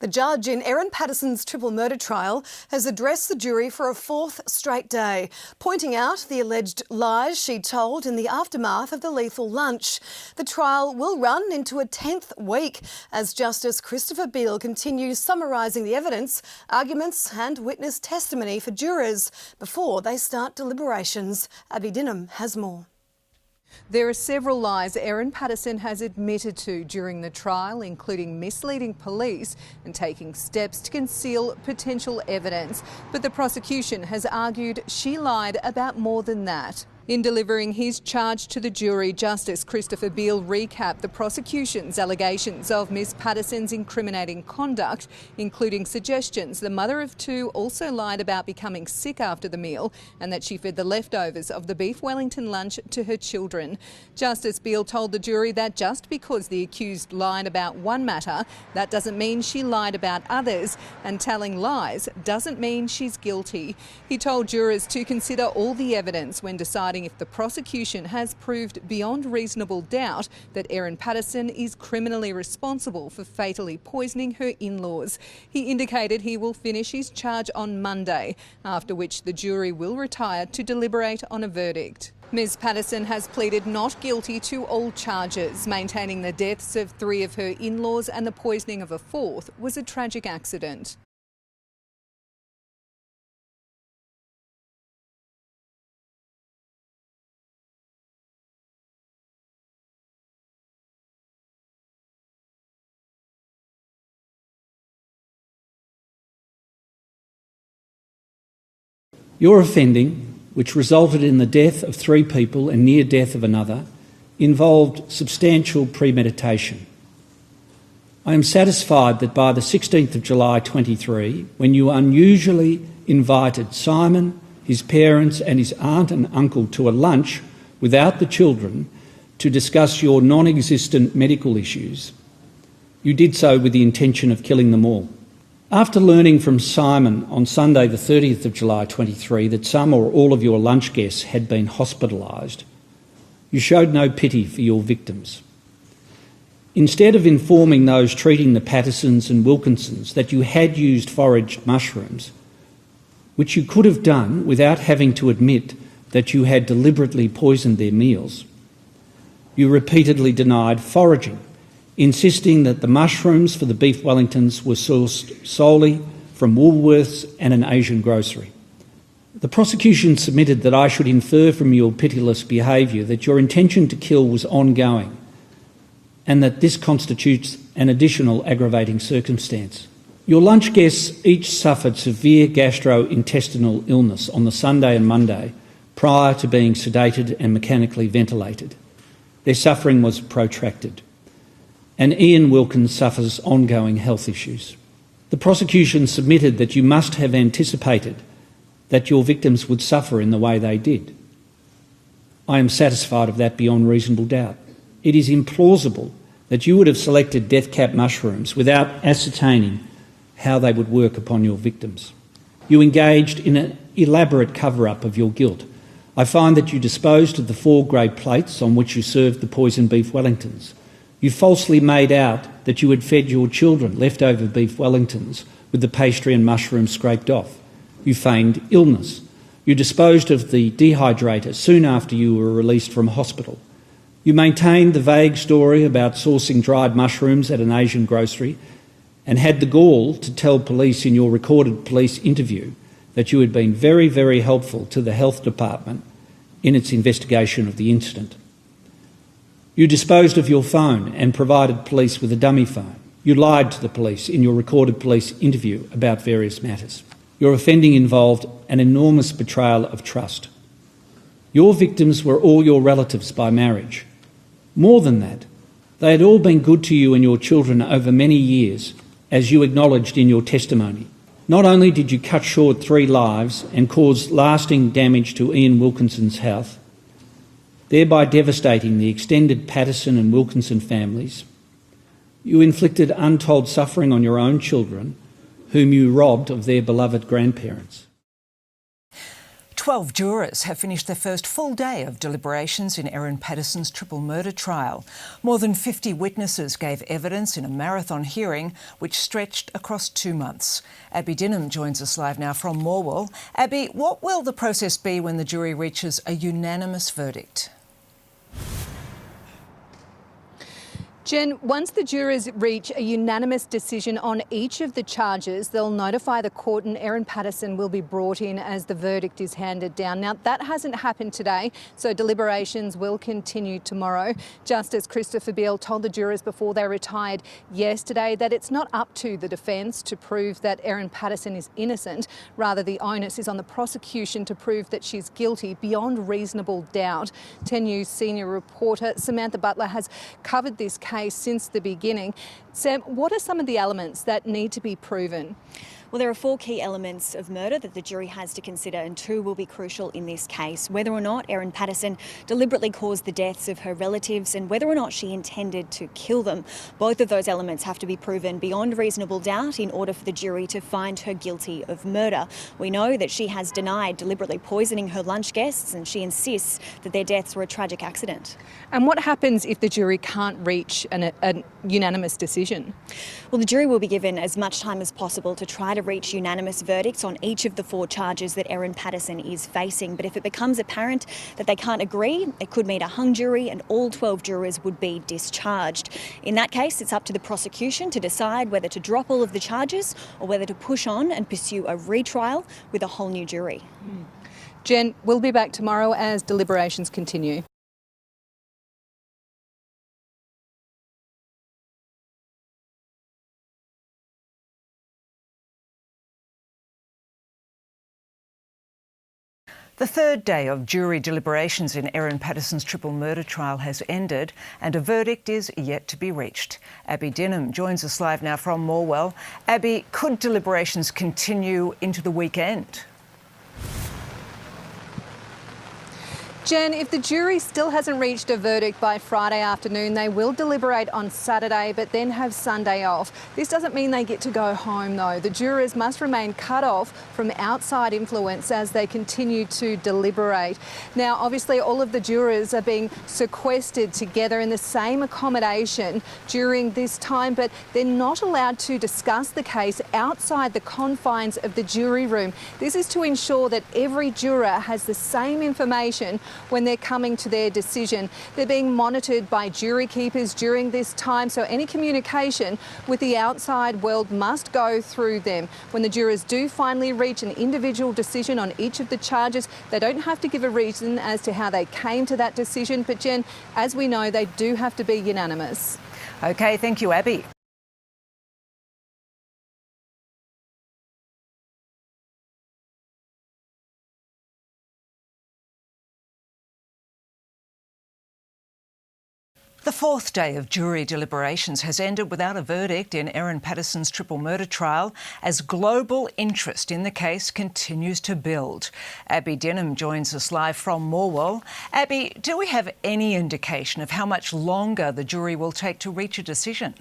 Speaker 16: The judge in Erin Patterson's triple murder trial has addressed the jury for a fourth straight day, pointing out the alleged lies she told in the aftermath of the lethal lunch. The trial will run into a 10th week as Justice Christopher Beale continues summarising the evidence, arguments and witness testimony for jurors before they start deliberations. Abby Dinham has more.
Speaker 15: There are several lies Erin Patterson has admitted to during the trial, including misleading police and taking steps to conceal potential evidence. But the prosecution has argued she lied about more than that. In delivering his charge to the jury, Justice Christopher Beale recapped the prosecution's allegations of Ms Patterson's incriminating conduct, including suggestions the mother of two also lied about becoming sick after the meal and that she fed the leftovers of the beef Wellington lunch to her children. Justice Beale told the jury that just because the accused lied about one matter, that doesn't mean she lied about others, and telling lies doesn't mean she's guilty. He told jurors to consider all the evidence when deciding if the prosecution has proved beyond reasonable doubt that Erin Patterson is criminally responsible for fatally poisoning her in-laws. He indicated he will finish his charge on Monday, after which the jury will retire to deliberate on a verdict. Ms Patterson has pleaded not guilty to all charges, maintaining the deaths of 3 of her in-laws and the poisoning of a 4th was a tragic accident.
Speaker 4: Your offending, which resulted in the death of 3 people and near death of another, involved substantial premeditation. I am satisfied that by the 16th of July 23, when you unusually invited Simon, his parents and his aunt and uncle to a lunch without the children to discuss your non-existent medical issues, you did so with the intention of killing them all. After learning from Simon on Sunday the 30th of July 23 that some or all of your lunch guests had been hospitalised, you showed no pity for your victims. Instead of informing those treating the Pattersons and Wilkinsons that you had used foraged mushrooms, which you could have done without having to admit that you had deliberately poisoned their meals, you repeatedly denied foraging, insisting that the mushrooms for the beef Wellingtons were sourced solely from Woolworths and an Asian grocery. The prosecution submitted that I should infer from your pitiless behaviour that your intention to kill was ongoing and that this constitutes an additional aggravating circumstance. Your lunch guests each suffered severe gastrointestinal illness on the Sunday and Monday prior to being sedated and mechanically ventilated. Their suffering was protracted, and Ian Wilkins suffers ongoing health issues. The prosecution submitted that you must have anticipated that your victims would suffer in the way they did. I am satisfied of that beyond reasonable doubt. It is implausible that you would have selected death cap mushrooms without ascertaining how they would work upon your victims. You engaged in an elaborate cover-up of your guilt. I find that you disposed of the 4 grey plates on which you served the poisoned beef Wellingtons. You falsely made out that you had fed your children leftover beef Wellingtons with the pastry and mushrooms scraped off. You feigned illness. You disposed of the dehydrator soon after you were released from hospital. You maintained the vague story about sourcing dried mushrooms at an Asian grocery and had the gall to tell police in your recorded police interview that you had been very, very helpful to the health department in its investigation of the incident. You disposed of your phone and provided police with a dummy phone. You lied to the police in your recorded police interview about various matters. Your offending involved an enormous betrayal of trust. Your victims were all your relatives by marriage. More than that, they had all been good to you and your children over many years, as you acknowledged in your testimony. Not only did you cut short 3 lives and cause lasting damage to Ian Wilkinson's health, thereby devastating the extended Patterson and Wilkinson families, you inflicted untold suffering on your own children, whom you robbed of their beloved grandparents.
Speaker 8: 12 jurors have finished their first full day of deliberations in Erin Patterson's triple murder trial. More than 50 witnesses gave evidence in a marathon hearing which stretched across 2 months. Abby Dinham joins us live now from Morwell. Abby, what will the process be when the jury reaches a unanimous verdict?
Speaker 6: Jen, once the jurors reach a unanimous decision on each of the charges, they'll notify the court and Erin Patterson will be brought in as the verdict is handed down. Now, that hasn't happened today, so deliberations will continue tomorrow. Justice Christopher Beale told the jurors before they retired yesterday that it's not up to the defence to prove that Erin Patterson is innocent. Rather, the onus is on the prosecution to prove that she's guilty beyond reasonable doubt. 10 News senior reporter Samantha Butler has covered this case since the beginning. Sam, what are some of the elements that need to be proven?
Speaker 2: Well, there are 4 key elements of murder that the jury has to consider, and 2 will be crucial in this case. Whether or not Erin Patterson deliberately caused the deaths of her relatives and whether or not she intended to kill them. Both of those elements have to be proven beyond reasonable doubt in order for the jury to find her guilty of murder. We know that she has denied deliberately poisoning her lunch guests, and she insists that their deaths were a tragic accident.
Speaker 6: And what happens if the jury can't reach a unanimous decision?
Speaker 2: Well, the jury will be given as much time as possible to try to reach unanimous verdicts on each of the 4 charges that Erin Patterson is facing. But if it becomes apparent that they can't agree, it could mean a hung jury and all 12 jurors would be discharged. In that case, it's up to the prosecution to decide whether to drop all of the charges or whether to push on and pursue a retrial with a whole new jury.
Speaker 6: Jen, we'll be back tomorrow as deliberations continue.
Speaker 8: The third day of jury deliberations in Erin Patterson's triple murder trial has ended and a verdict is yet to be reached. Abby Dinham joins us live now from Morwell. Abby, could deliberations continue into the weekend?
Speaker 6: Jen, if the jury still hasn't reached a verdict by Friday afternoon, they will deliberate on Saturday but then have Sunday off. This doesn't mean they get to go home though. The jurors must remain cut off from outside influence as they continue to deliberate. Now, obviously all of the jurors are being sequestered together in the same accommodation during this time, but they're not allowed to discuss the case outside the confines of the jury room. This is to ensure that every juror has the same information when they're coming to their decision. They're being monitored by jury keepers during this time, so any communication with the outside world must go through them. When the jurors do finally reach an individual decision on each of the charges, they don't have to give a reason as to how they came to that decision, but Jen, as we know, they do have to be unanimous.
Speaker 8: OK, thank you, Abby. The fourth day of jury deliberations has ended without a verdict in Erin Patterson's triple murder trial as global interest in the case continues to build. Abby Dinham joins us live from Morwell. Abby, do we have any indication of how much longer the jury will take to reach a decision?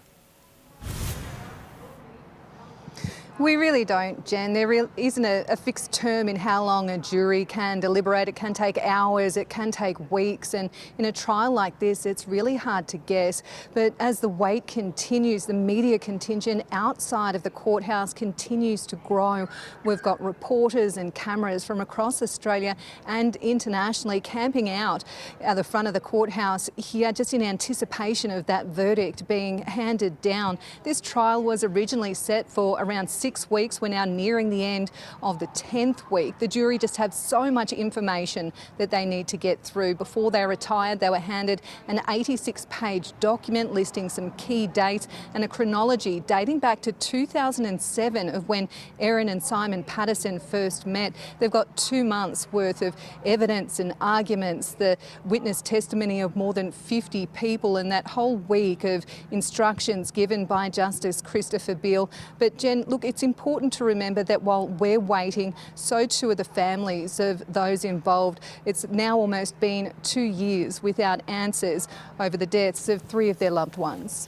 Speaker 6: We really don't, Jen. There isn't a fixed term in how long a jury can deliberate. It can take hours, it can take weeks, and in a trial like this, it's really hard to guess. But as the wait continues, the media contingent outside of the courthouse continues to grow. We've got reporters and cameras from across Australia and internationally camping out at the front of the courthouse here just in anticipation of that verdict being handed down. This trial was originally set for around 6 weeks. We're now nearing the end of the 10th week. The jury just have so much information that they need to get through. Before they retired, they were handed an 86-page document listing some key dates and a chronology dating back to 2007 of when Erin and Simon Patterson first met. They've got 2 months worth of evidence and arguments, the witness testimony of more than 50 people, and that whole week of instructions given by Justice Christopher Beale. But Jen, look, it's important to remember that while we're waiting, so too are the families of those involved. It's now almost been 2 years without answers over the deaths of 3 of their loved ones.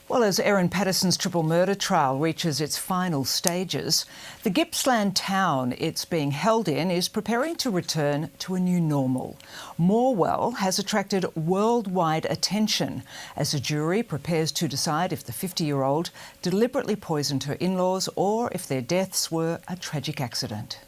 Speaker 8: Well, as Erin Patterson's triple murder trial reaches its final stages, the Gippsland town it's being held in is preparing to return to a new normal. Morwell has attracted worldwide attention as a jury prepares to decide if the 50-year-old deliberately poisoned her in-laws or if their deaths were a tragic accident.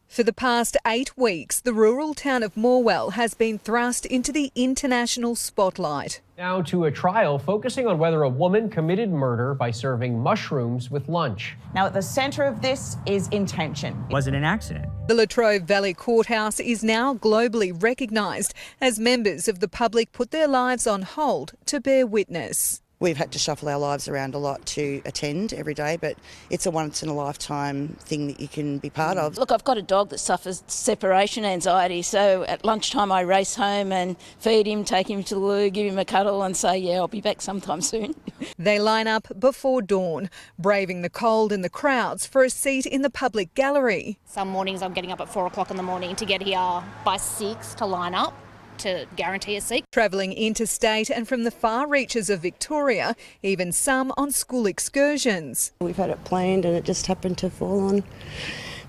Speaker 15: For the past 8 weeks, the rural town of Morwell has been thrust into the international spotlight.
Speaker 17: Now to a trial focusing on whether a woman committed murder by serving mushrooms with lunch.
Speaker 18: Now, at the centre of this is intention.
Speaker 19: Was it an accident?
Speaker 15: The Latrobe Valley Courthouse is now globally recognised as members of the public put their lives on hold to bear witness.
Speaker 20: We've had to shuffle our lives around a lot to attend every day, but it's a once-in-a-lifetime thing that you can be part of.
Speaker 21: Look, I've got a dog that suffers separation anxiety, so at lunchtime I race home and feed him, take him to the loo, give him a cuddle and say, yeah, I'll be back sometime soon.
Speaker 15: They line up before dawn, braving the cold and the crowds for a seat in the public gallery.
Speaker 11: Some mornings I'm getting up at 4 o'clock in the morning to get here by 6 to line up to guarantee a seat.
Speaker 15: Travelling interstate and from the far reaches of Victoria, even some on school excursions.
Speaker 22: We've had it planned and it just happened to fall on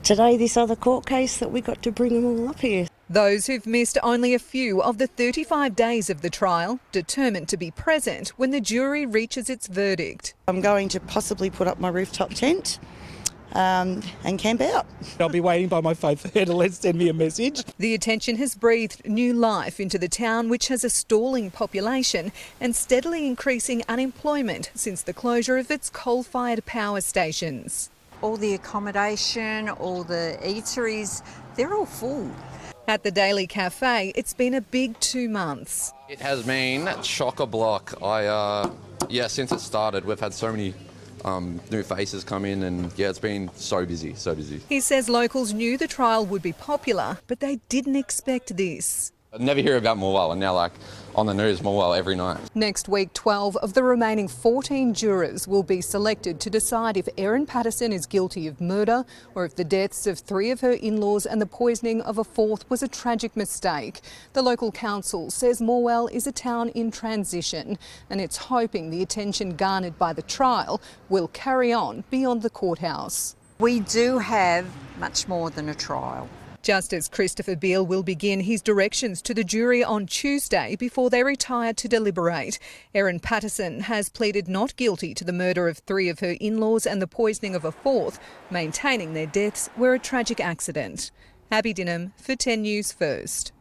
Speaker 22: today, this other court case, that we got to bring them all up here.
Speaker 15: Those who've missed only a few of the 35 days of the trial, determined to be present when the jury reaches its verdict.
Speaker 20: I'm going to possibly put up my rooftop tent and camp out.
Speaker 23: I'll be waiting by my phone for her to send me a message.
Speaker 15: The attention has breathed new life into the town, which has a stalling population and steadily increasing unemployment since the closure of its coal-fired power stations.
Speaker 24: All the accommodation, all the eateries, they're all full.
Speaker 15: At the Daily Cafe, it's been a big 2 months.
Speaker 25: It has been chock-a-block. Since it started, we've had so many new faces come in and it's been so busy.
Speaker 15: He says locals knew the trial would be popular, but they didn't expect this.
Speaker 25: I never hear about Morwell and now on the news, Morwell every night.
Speaker 15: Next week, 12 of the remaining 14 jurors will be selected to decide if Erin Patterson is guilty of murder or if the deaths of 3 of her in-laws and the poisoning of a 4th was a tragic mistake. The local council says Morwell is a town in transition and it's hoping the attention garnered by the trial will carry on beyond the courthouse.
Speaker 24: We do have much more than a trial.
Speaker 15: Justice Christopher Beale will begin his directions to the jury on Tuesday before they retire to deliberate. Erin Patterson has pleaded not guilty to the murder of 3 of her in-laws and the poisoning of a 4th, maintaining their deaths were a tragic accident. Abby Dinham for 10 News First.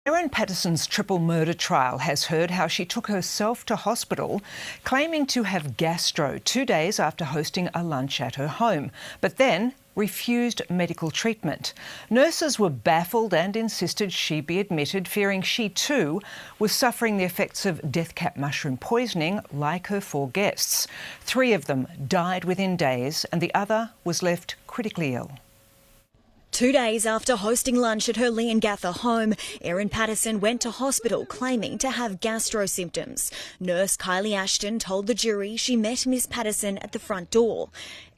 Speaker 8: Erin Patterson's triple murder trial has heard how she took herself to hospital, claiming to have gastro 2 days after hosting a lunch at her home, but then refused medical treatment. Nurses were baffled and insisted she be admitted, fearing she too was suffering the effects of death cap mushroom poisoning like her 4 guests. 3 of them died within days and the other was left critically ill.
Speaker 2: 2 days after hosting lunch at her Leongatha home, Erin Patterson went to hospital claiming to have gastro symptoms. Nurse Kylie Ashton told the jury she met Miss Patterson at the front door.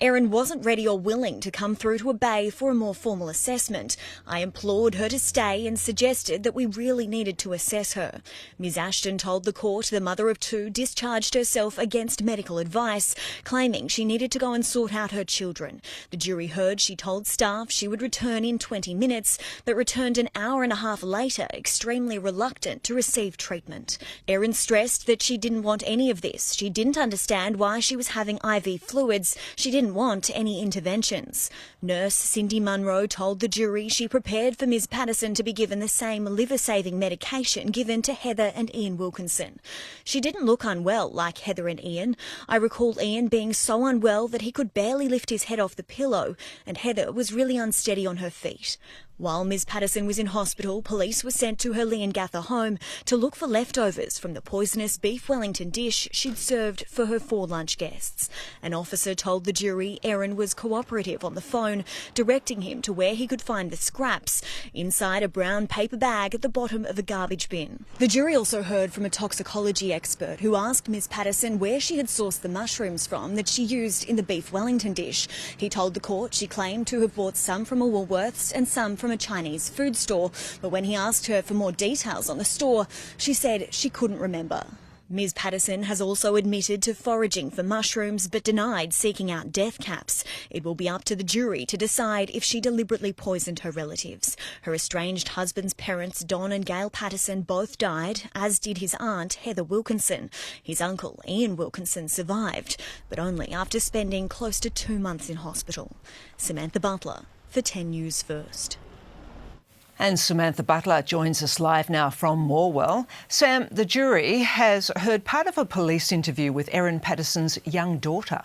Speaker 2: Erin wasn't ready or willing to come through to a bay for a more formal assessment. I implored her to stay and suggested that we really needed to assess her. Ms Ashton told the court the mother of 2 discharged herself against medical advice, claiming she needed to go and sort out her children. The jury heard she told staff she would return in 20 minutes, but returned an hour and a half later, extremely reluctant to receive treatment. Erin stressed that she didn't want any of this. She didn't understand why she was having IV fluids. She didn't want any interventions. Nurse Cindy Munro told the jury she prepared for Ms Patterson to be given the same liver-saving medication given to Heather and Ian Wilkinson. She didn't look unwell like Heather and Ian. I recall Ian being so unwell that he could barely lift his head off the pillow, and Heather was really unsteady on her feet. While Ms Patterson was in hospital, police were sent to her Leongatha home to look for leftovers from the poisonous beef Wellington dish she'd served for her 4 lunch guests. An officer told the jury Erin was cooperative on the phone, directing him to where he could find the scraps, inside a brown paper bag at the bottom of a garbage bin. The jury also heard from a toxicology expert who asked Ms Patterson where she had sourced the mushrooms from that she used in the beef Wellington dish. He told the court she claimed to have bought some from a Woolworths and some from a Chinese food store, but when he asked her for more details on the store, she said she couldn't remember. Ms Patterson has also admitted to foraging for mushrooms but denied seeking out death caps. It will be up to the jury to decide if she deliberately poisoned her relatives. Her estranged husband's parents, Don and Gail Patterson, both died, as did his aunt, Heather Wilkinson. His uncle, Ian Wilkinson, survived, but only after spending close to 2 months in hospital. Samantha Butler for 10 News First.
Speaker 8: And Samantha Butler joins us live now from Morwell. Sam, the jury has heard part of a police interview with Erin Patterson's young daughter.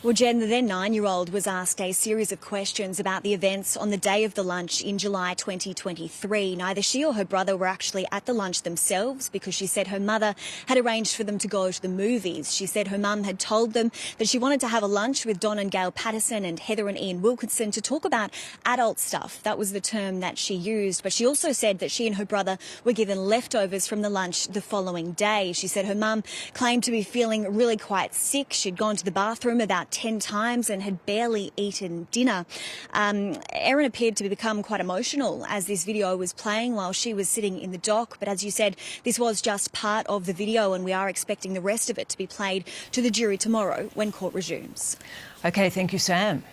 Speaker 2: Well, Jen, the then 9-year-old was asked a series of questions about the events on the day of the lunch in July 2023. Neither she or her brother were actually at the lunch themselves because she said her mother had arranged for them to go to the movies. She said her mum had told them that she wanted to have a lunch with Don and Gail Patterson and Heather and Ian Wilkinson to talk about adult stuff. That was the term that she used. But she also said that she and her brother were given leftovers from the lunch the following day. She said her mum claimed to be feeling really quite sick. She'd gone to the bathroom about 10 times and had barely eaten dinner. Erin appeared to become quite emotional as this video was playing while she was sitting in the dock. But as you said, this was just part of the video and we are expecting the rest of it to be played to the jury tomorrow when court resumes.
Speaker 8: OK, thank you, Sam.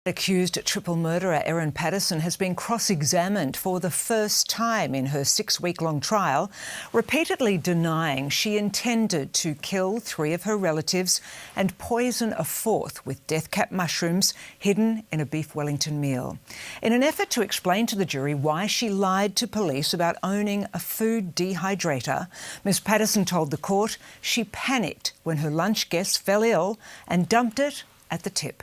Speaker 8: Accused triple murderer Erin Patterson has been cross-examined for the first time in her 6-week-long trial, repeatedly denying she intended to kill 3 of her relatives and poison a 4th with death cap mushrooms hidden in a beef Wellington meal. In an effort to explain to the jury why she lied to police about owning a food dehydrator, Ms Patterson told the court she panicked when her lunch guests fell ill and dumped it at the tip.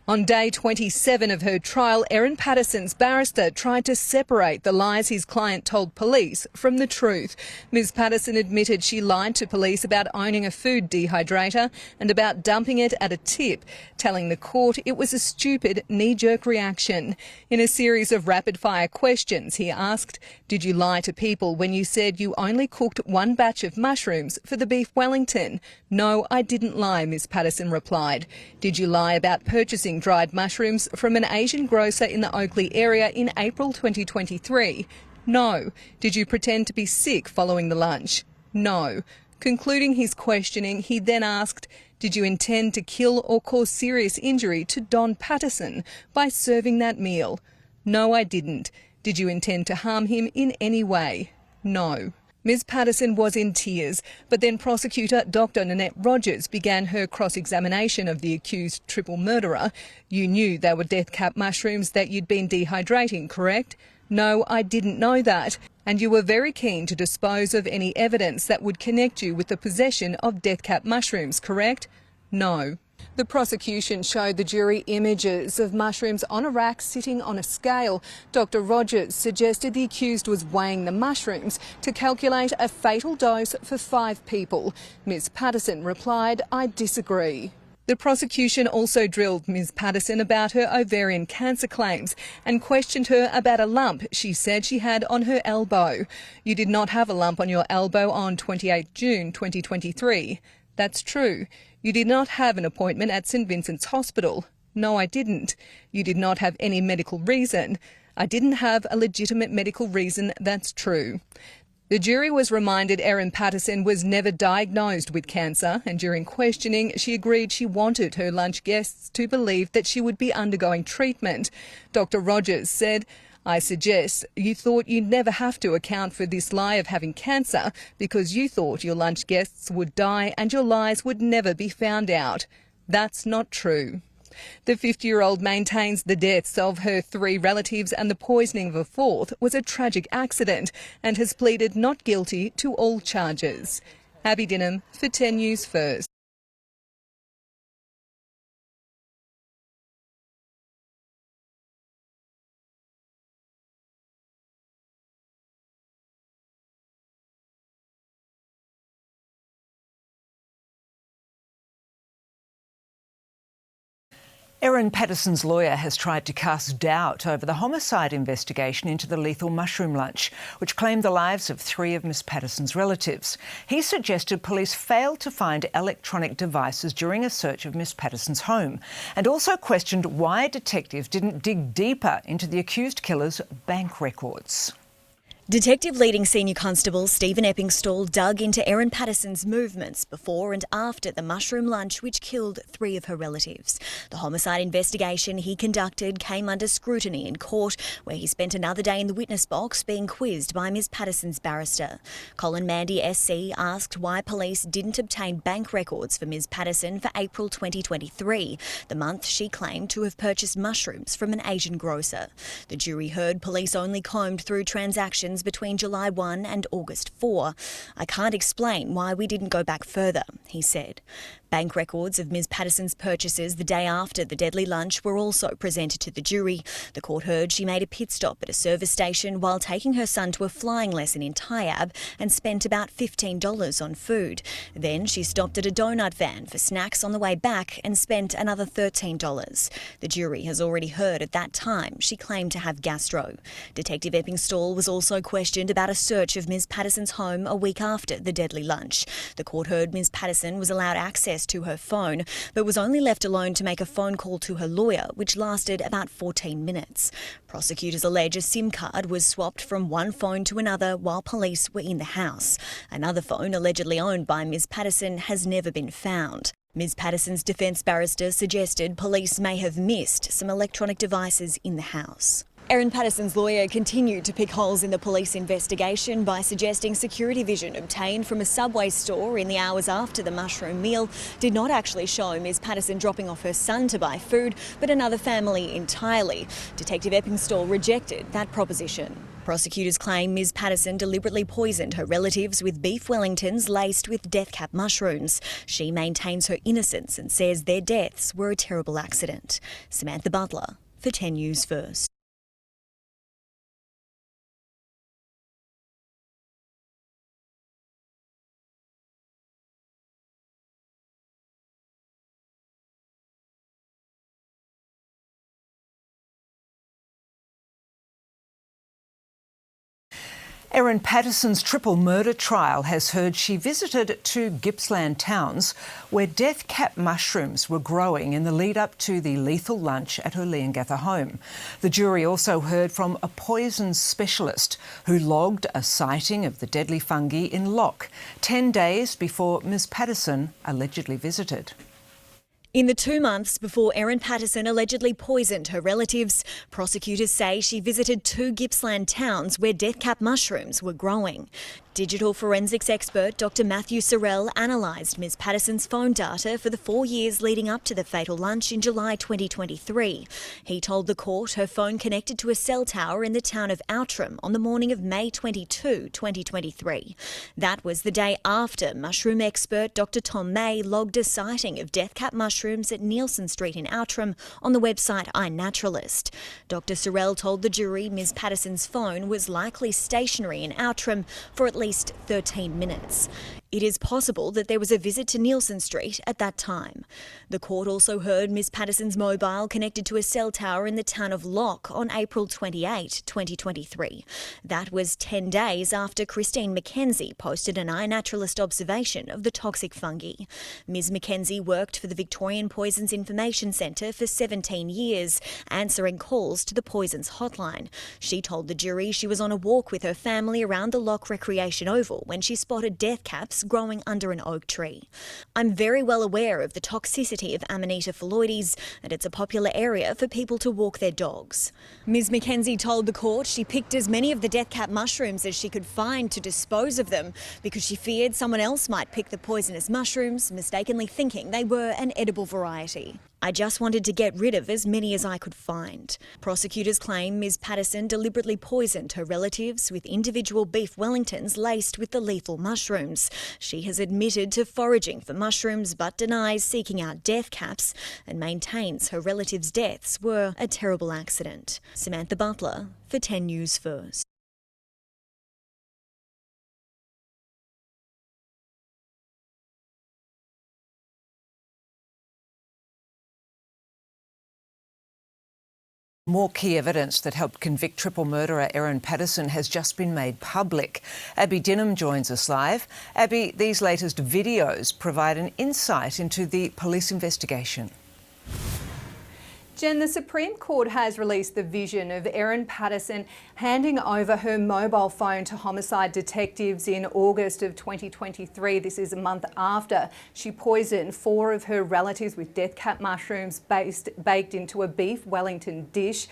Speaker 15: On day 27 of her trial, Erin Patterson's barrister tried to separate the lies his client told police from the truth. Ms Patterson admitted she lied to police about owning a food dehydrator and about dumping it at a tip, telling the court it was a stupid knee-jerk reaction. In a series of rapid-fire questions, he asked, "Did you lie to people when you said you only cooked 1 batch of mushrooms for the beef Wellington?" "No, I didn't lie," Ms Patterson replied. "Did you lie about purchasing dried mushrooms from an Asian grocer in the Oakley area in April 2023? "No." "Did you pretend to be sick following the lunch?" "No." Concluding his questioning, he then asked, "Did you intend to kill or cause serious injury to Don Patterson by serving that meal?" "No, I didn't." "Did you intend to harm him in any way?" "No." Ms Patterson was in tears, but then prosecutor Dr Nanette Rogers began her cross-examination of the accused triple murderer. "You knew they were death cap mushrooms that you'd been dehydrating, correct?" "No, I didn't know that." "And you were very keen to dispose of any evidence that would connect you with the possession of death cap mushrooms, correct?" "No." The prosecution showed the jury images of mushrooms on a rack sitting on a scale. Dr Rogers suggested the accused was weighing the mushrooms to calculate a fatal dose for 5 people. Ms Patterson replied, "I disagree." The prosecution also drilled Ms Patterson about her ovarian cancer claims and questioned her about a lump she said she had on her elbow. "You did not have a lump on your elbow on 28 June 2023. "That's true." "You did not have an appointment at St Vincent's Hospital." "No, I didn't." "You did not have any medical reason." "I didn't have a legitimate medical reason, that's true." The jury was reminded Erin Patterson was never diagnosed with cancer, and during questioning she agreed she wanted her lunch guests to believe that she would be undergoing treatment. Dr Rogers said, "I suggest you thought you'd never have to account for this lie of having cancer because you thought your lunch guests would die and your lies would never be found out." That's not true. The 50-year-old maintains the deaths of her 3 relatives and the poisoning of a 4th was a tragic accident and has pleaded not guilty to all charges. Abby Dinham for 10 News First.
Speaker 8: Erin Patterson's lawyer has tried to cast doubt over the homicide investigation into the lethal mushroom lunch, which claimed the lives of 3 of Miss Patterson's relatives. He suggested police failed to find electronic devices during a search of Miss Patterson's home, and also questioned why detectives didn't dig deeper into the accused killer's bank records.
Speaker 2: Detective leading Senior Constable Stephen Eppingstall dug into Erin Patterson's movements before and after the mushroom lunch which killed 3 of her relatives. The homicide investigation he conducted came under scrutiny in court, where he spent another day in the witness box being quizzed by Ms Patterson's barrister. Colin Mandy SC asked why police didn't obtain bank records for Ms Patterson for April 2023, the month she claimed to have purchased mushrooms from an Asian grocer. The jury heard police only combed through transactions between July 1 and August 4. I can't explain why we didn't go back further, he said. Bank records of Ms Patterson's purchases the day after the deadly lunch were also presented to the jury. The court heard she made a pit stop at a service station while taking her son to a flying lesson in Tyab and spent about $15 on food. Then she stopped at a donut van for snacks on the way back and spent another $13. The jury has already heard at that time she claimed to have gastro. Detective Eppingstall was also questioned about a search of Ms Patterson's home a week after the deadly lunch. The court heard Ms Patterson was allowed access to her phone, but was only left alone to make a phone call to her lawyer, which lasted about 14 minutes. Prosecutors allege a SIM card was swapped from one phone to another while police were in the house. Another phone allegedly owned by Ms Patterson has never been found. Ms Patterson's defence barrister suggested police may have missed some electronic devices in the house. Erin Patterson's lawyer continued to pick holes in the police investigation by suggesting security vision obtained from a Subway store in the hours after the mushroom meal did not actually show Ms Patterson dropping off her son to buy food, but another family entirely. Detective Eppingstall rejected that proposition. Prosecutors claim Ms Patterson deliberately poisoned her relatives with beef Wellingtons laced with death cap mushrooms. She maintains her innocence and says their deaths were a terrible accident. Samantha Butler for 10 News First.
Speaker 8: Erin Patterson's triple murder trial has heard she visited 2 Gippsland towns where death cap mushrooms were growing in the lead up to the lethal lunch at her Leongatha home. The jury also heard from a poisons specialist who logged a sighting of the deadly fungi in Loch 10 days before Ms Patterson allegedly visited.
Speaker 2: In the 2 months before Erin Patterson allegedly poisoned her relatives, prosecutors say she visited 2 Gippsland towns where death cap mushrooms were growing. Digital forensics expert Dr Matthew Sorrell analysed Ms Patterson's phone data for the 4 years leading up to the fatal lunch in July 2023. He told the court her phone connected to a cell tower in the town of Outram on the morning of May 22, 2023. That was the day after mushroom expert Dr Tom May logged a sighting of death cap mushrooms at Nielsen Street in Outram on the website iNaturalist. Dr Sorrell told the jury Ms Patterson's phone was likely stationary in Outram for at least 13 minutes. It is possible that there was a visit to Nielsen Street at that time. The court also heard Ms Patterson's mobile connected to a cell tower in the town of Loch on April 28, 2023. That was 10 days after Christine McKenzie posted an iNaturalist observation of the toxic fungi. Ms McKenzie worked for the Victorian Poisons Information Centre for 17 years, answering calls to the Poisons hotline. She told the jury she was on a walk with her family around the Loch Recreation Oval when she spotted death caps
Speaker 1: plants growing under an oak tree. I'm very well aware of the toxicity of Amanita phalloides, and it's a popular area for people to walk their dogs.
Speaker 2: Ms McKenzie told the court she picked as many of the death cap mushrooms as she could find to dispose of them because she feared someone else might pick the poisonous mushrooms, mistakenly thinking they were an edible variety.
Speaker 1: I just wanted to get rid of as many as I could find. Prosecutors claim Ms Patterson deliberately poisoned her relatives with individual beef Wellingtons laced with the lethal mushrooms. She has admitted to foraging for mushrooms but denies seeking out death caps and maintains her relatives' deaths were a terrible accident. Samantha Butler for 10 News First.
Speaker 8: More key evidence that helped convict triple murderer Erin Patterson has just been made public. Abby Dinham joins us live. Abby, these latest videos provide an insight into the police investigation.
Speaker 6: Jen, the Supreme Court has released the vision of Erin Patterson handing over her mobile phone to homicide detectives in August of 2023. This is a month after she poisoned 4 of her relatives with death cap mushrooms baked into a beef Wellington dish.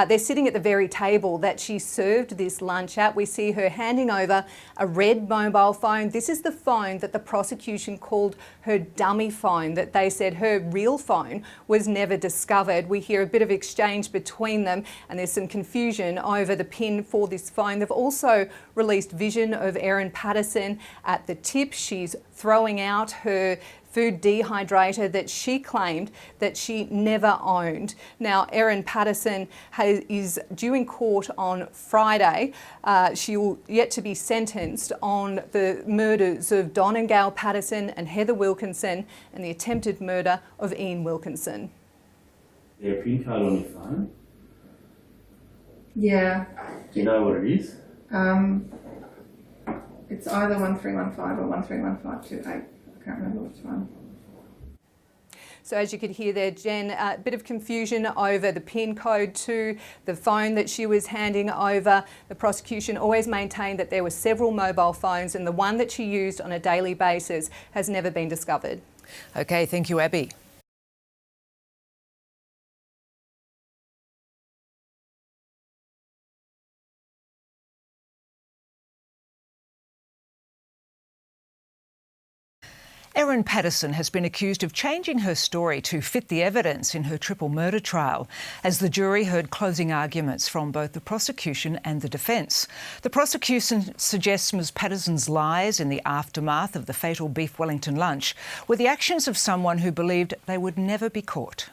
Speaker 6: They're sitting at the very table that she served this lunch at. We see her handing over a red mobile phone. This is the phone that the prosecution called her dummy phone, that they said her real phone was never discovered. We hear a bit of exchange between them and there's some confusion over the pin for this phone. They've also released vision of Erin Patterson at the tip. She's throwing out her food dehydrator that she claimed that she never owned. Now, Erin Patterson is due in court on Friday. She will yet to be sentenced on the murders of Don and Gail Patterson and Heather Wilkinson and the attempted murder of Ian Wilkinson.
Speaker 3: Their PIN code on your phone?
Speaker 7: Yeah.
Speaker 3: Do you know what it is?
Speaker 7: It's either 1315 or 131528. I can't remember which one.
Speaker 6: So as you could hear there, Jen, a bit of confusion over the PIN code to the phone that she was handing over. The prosecution always maintained that there were several mobile phones and the one that she used on a daily basis has never been discovered.
Speaker 8: OK, thank you, Abby. Erin Patterson has been accused of changing her story to fit the evidence in her triple murder trial, as the jury heard closing arguments from both the prosecution and the defence. The prosecution suggests Ms Patterson's lies in the aftermath of the fatal beef Wellington lunch were the actions of someone who believed they would never be caught.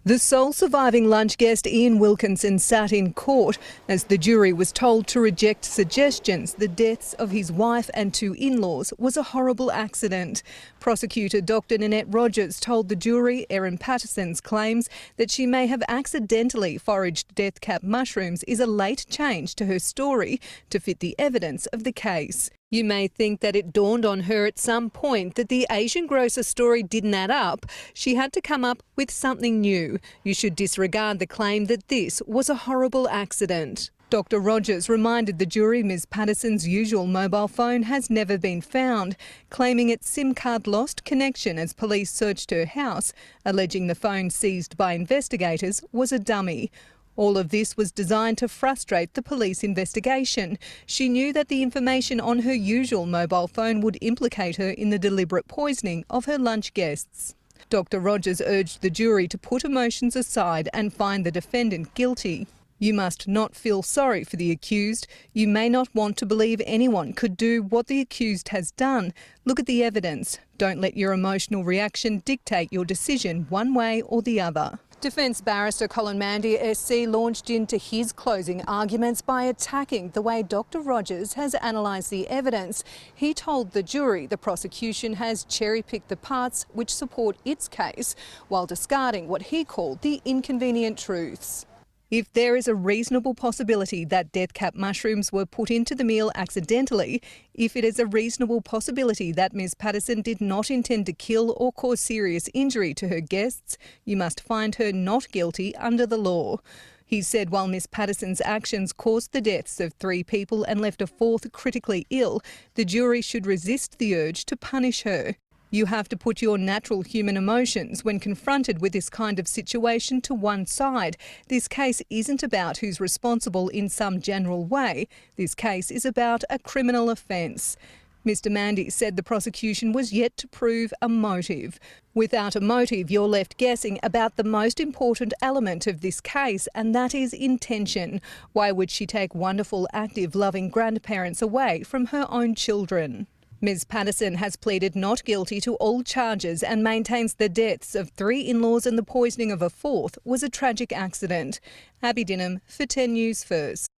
Speaker 15: The sole surviving lunch guest, Ian Wilkinson, sat in court as the jury was told to reject suggestions the deaths of his wife and 2 in-laws was a horrible accident. Prosecutor Dr Nanette Rogers told the jury Erin Patterson's claims that she may have accidentally foraged death cap mushrooms is a late change to her story to fit the evidence of the case. You may think that it dawned on her at some point that the Asian grocer story didn't add up. She had to come up with something new. You should disregard the claim that this was a horrible accident. Dr Rogers reminded the jury Ms Patterson's usual mobile phone has never been found, claiming its SIM card lost connection as police searched her house, alleging the phone seized by investigators was a dummy. All of this was designed to frustrate the police investigation. She knew that the information on her usual mobile phone would implicate her in the deliberate poisoning of her lunch guests. Dr Rogers urged the jury to put emotions aside and find the defendant guilty. You must not feel sorry for the accused. You may not want to believe anyone could do what the accused has done. Look at the evidence. Don't let your emotional reaction dictate your decision one way or the other. Defence barrister Colin Mandy SC launched into his closing arguments by attacking the way Dr Rogers has analysed the evidence. He told the jury the prosecution has cherry-picked the parts which support its case, while discarding what he called the inconvenient truths. If there is a reasonable possibility that death cap mushrooms were put into the meal accidentally, if it is a reasonable possibility that Ms Patterson did not intend to kill or cause serious injury to her guests, you must find her not guilty under the law.
Speaker 6: He said while Miss Patterson's actions caused the deaths of 3 people and left a 4th critically ill, the jury should resist the urge to punish her. You have to put your natural human emotions when confronted with this kind of situation to one side. This case isn't about who's responsible in some general way. This case is about a criminal offence. Mr Mandy said the prosecution was yet to prove a motive. Without a motive, you're left guessing about the most important element of this case, and that is intention. Why would she take wonderful, active, loving grandparents away from her own children? Ms Patterson has pleaded not guilty to all charges and maintains the deaths of 3 in-laws and the poisoning of a 4th was a tragic accident. Abby Dinham for 10 News First.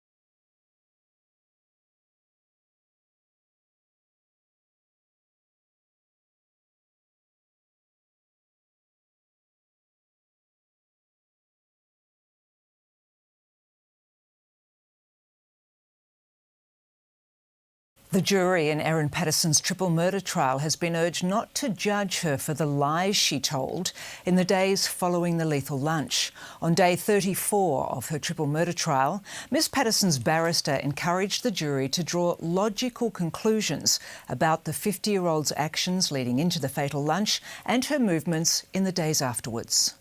Speaker 8: The jury in Erin Patterson's triple murder trial has been urged not to judge her for the lies she told in the days following the lethal lunch. On day 34 of her triple murder trial, Ms Patterson's barrister encouraged the jury to draw logical conclusions about the 50-year-old's actions leading into the fatal lunch and her movements in the days afterwards.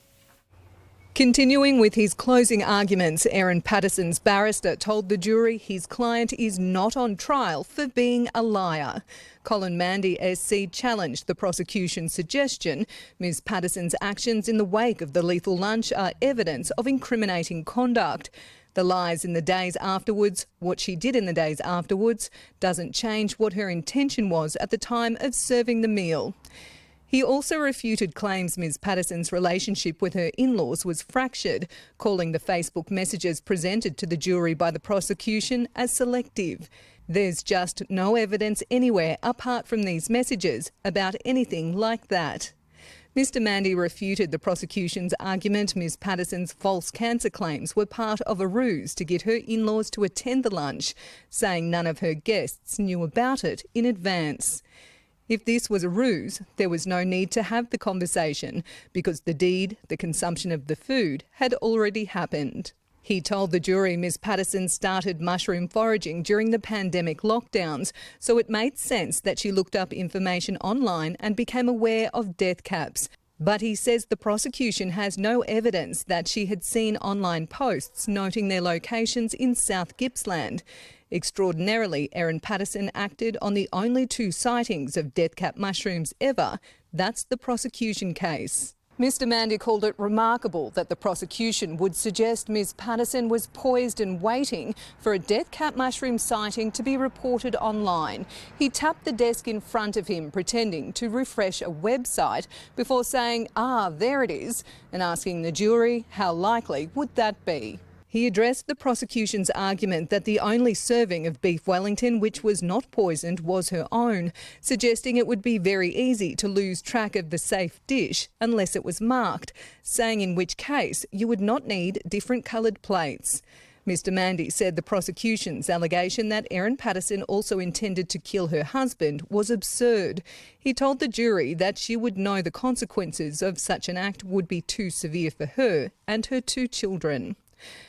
Speaker 6: Continuing with his closing arguments, Erin Patterson's barrister told the jury his client is not on trial for being a liar. Colin Mandy SC challenged the prosecution's suggestion Ms Patterson's actions in the wake of the lethal lunch are evidence of incriminating conduct. The lies in the days afterwards, what she did in the days afterwards, doesn't change what her intention was at the time of serving the meal. He also refuted claims Ms Patterson's relationship with her in-laws was fractured, calling the Facebook messages presented to the jury by the prosecution as selective. There's just no evidence anywhere apart from these messages about anything like that. Mr Mandy refuted the prosecution's argument Ms Patterson's false cancer claims were part of a ruse to get her in-laws to attend the lunch, saying none of her guests knew about it in advance. If this was a ruse, there was no need to have the conversation because the deed, the consumption of the food, had already happened. He told the jury Ms Patterson started mushroom foraging during the pandemic lockdowns, so it made sense that she looked up information online and became aware of death caps. But he says the prosecution has no evidence that she had seen online posts noting their locations in South Gippsland. Extraordinarily, Erin Patterson acted on the only 2 sightings of death cap mushrooms ever. That's the prosecution case. Mr Mandy called it remarkable that the prosecution would suggest Ms Patterson was poised and waiting for a death cap mushroom sighting to be reported online. He tapped the desk in front of him, pretending to refresh a website before saying, there it is, and asking the jury how likely would that be. He addressed the prosecution's argument that the only serving of beef Wellington which was not poisoned was her own, suggesting it would be very easy to lose track of the safe dish unless it was marked, saying in which case you would not need different coloured plates. Mr Mandy said the prosecution's allegation that Erin Patterson also intended to kill her husband was absurd. He told the jury that she would know the consequences of such an act would be too severe for her and her 2 children.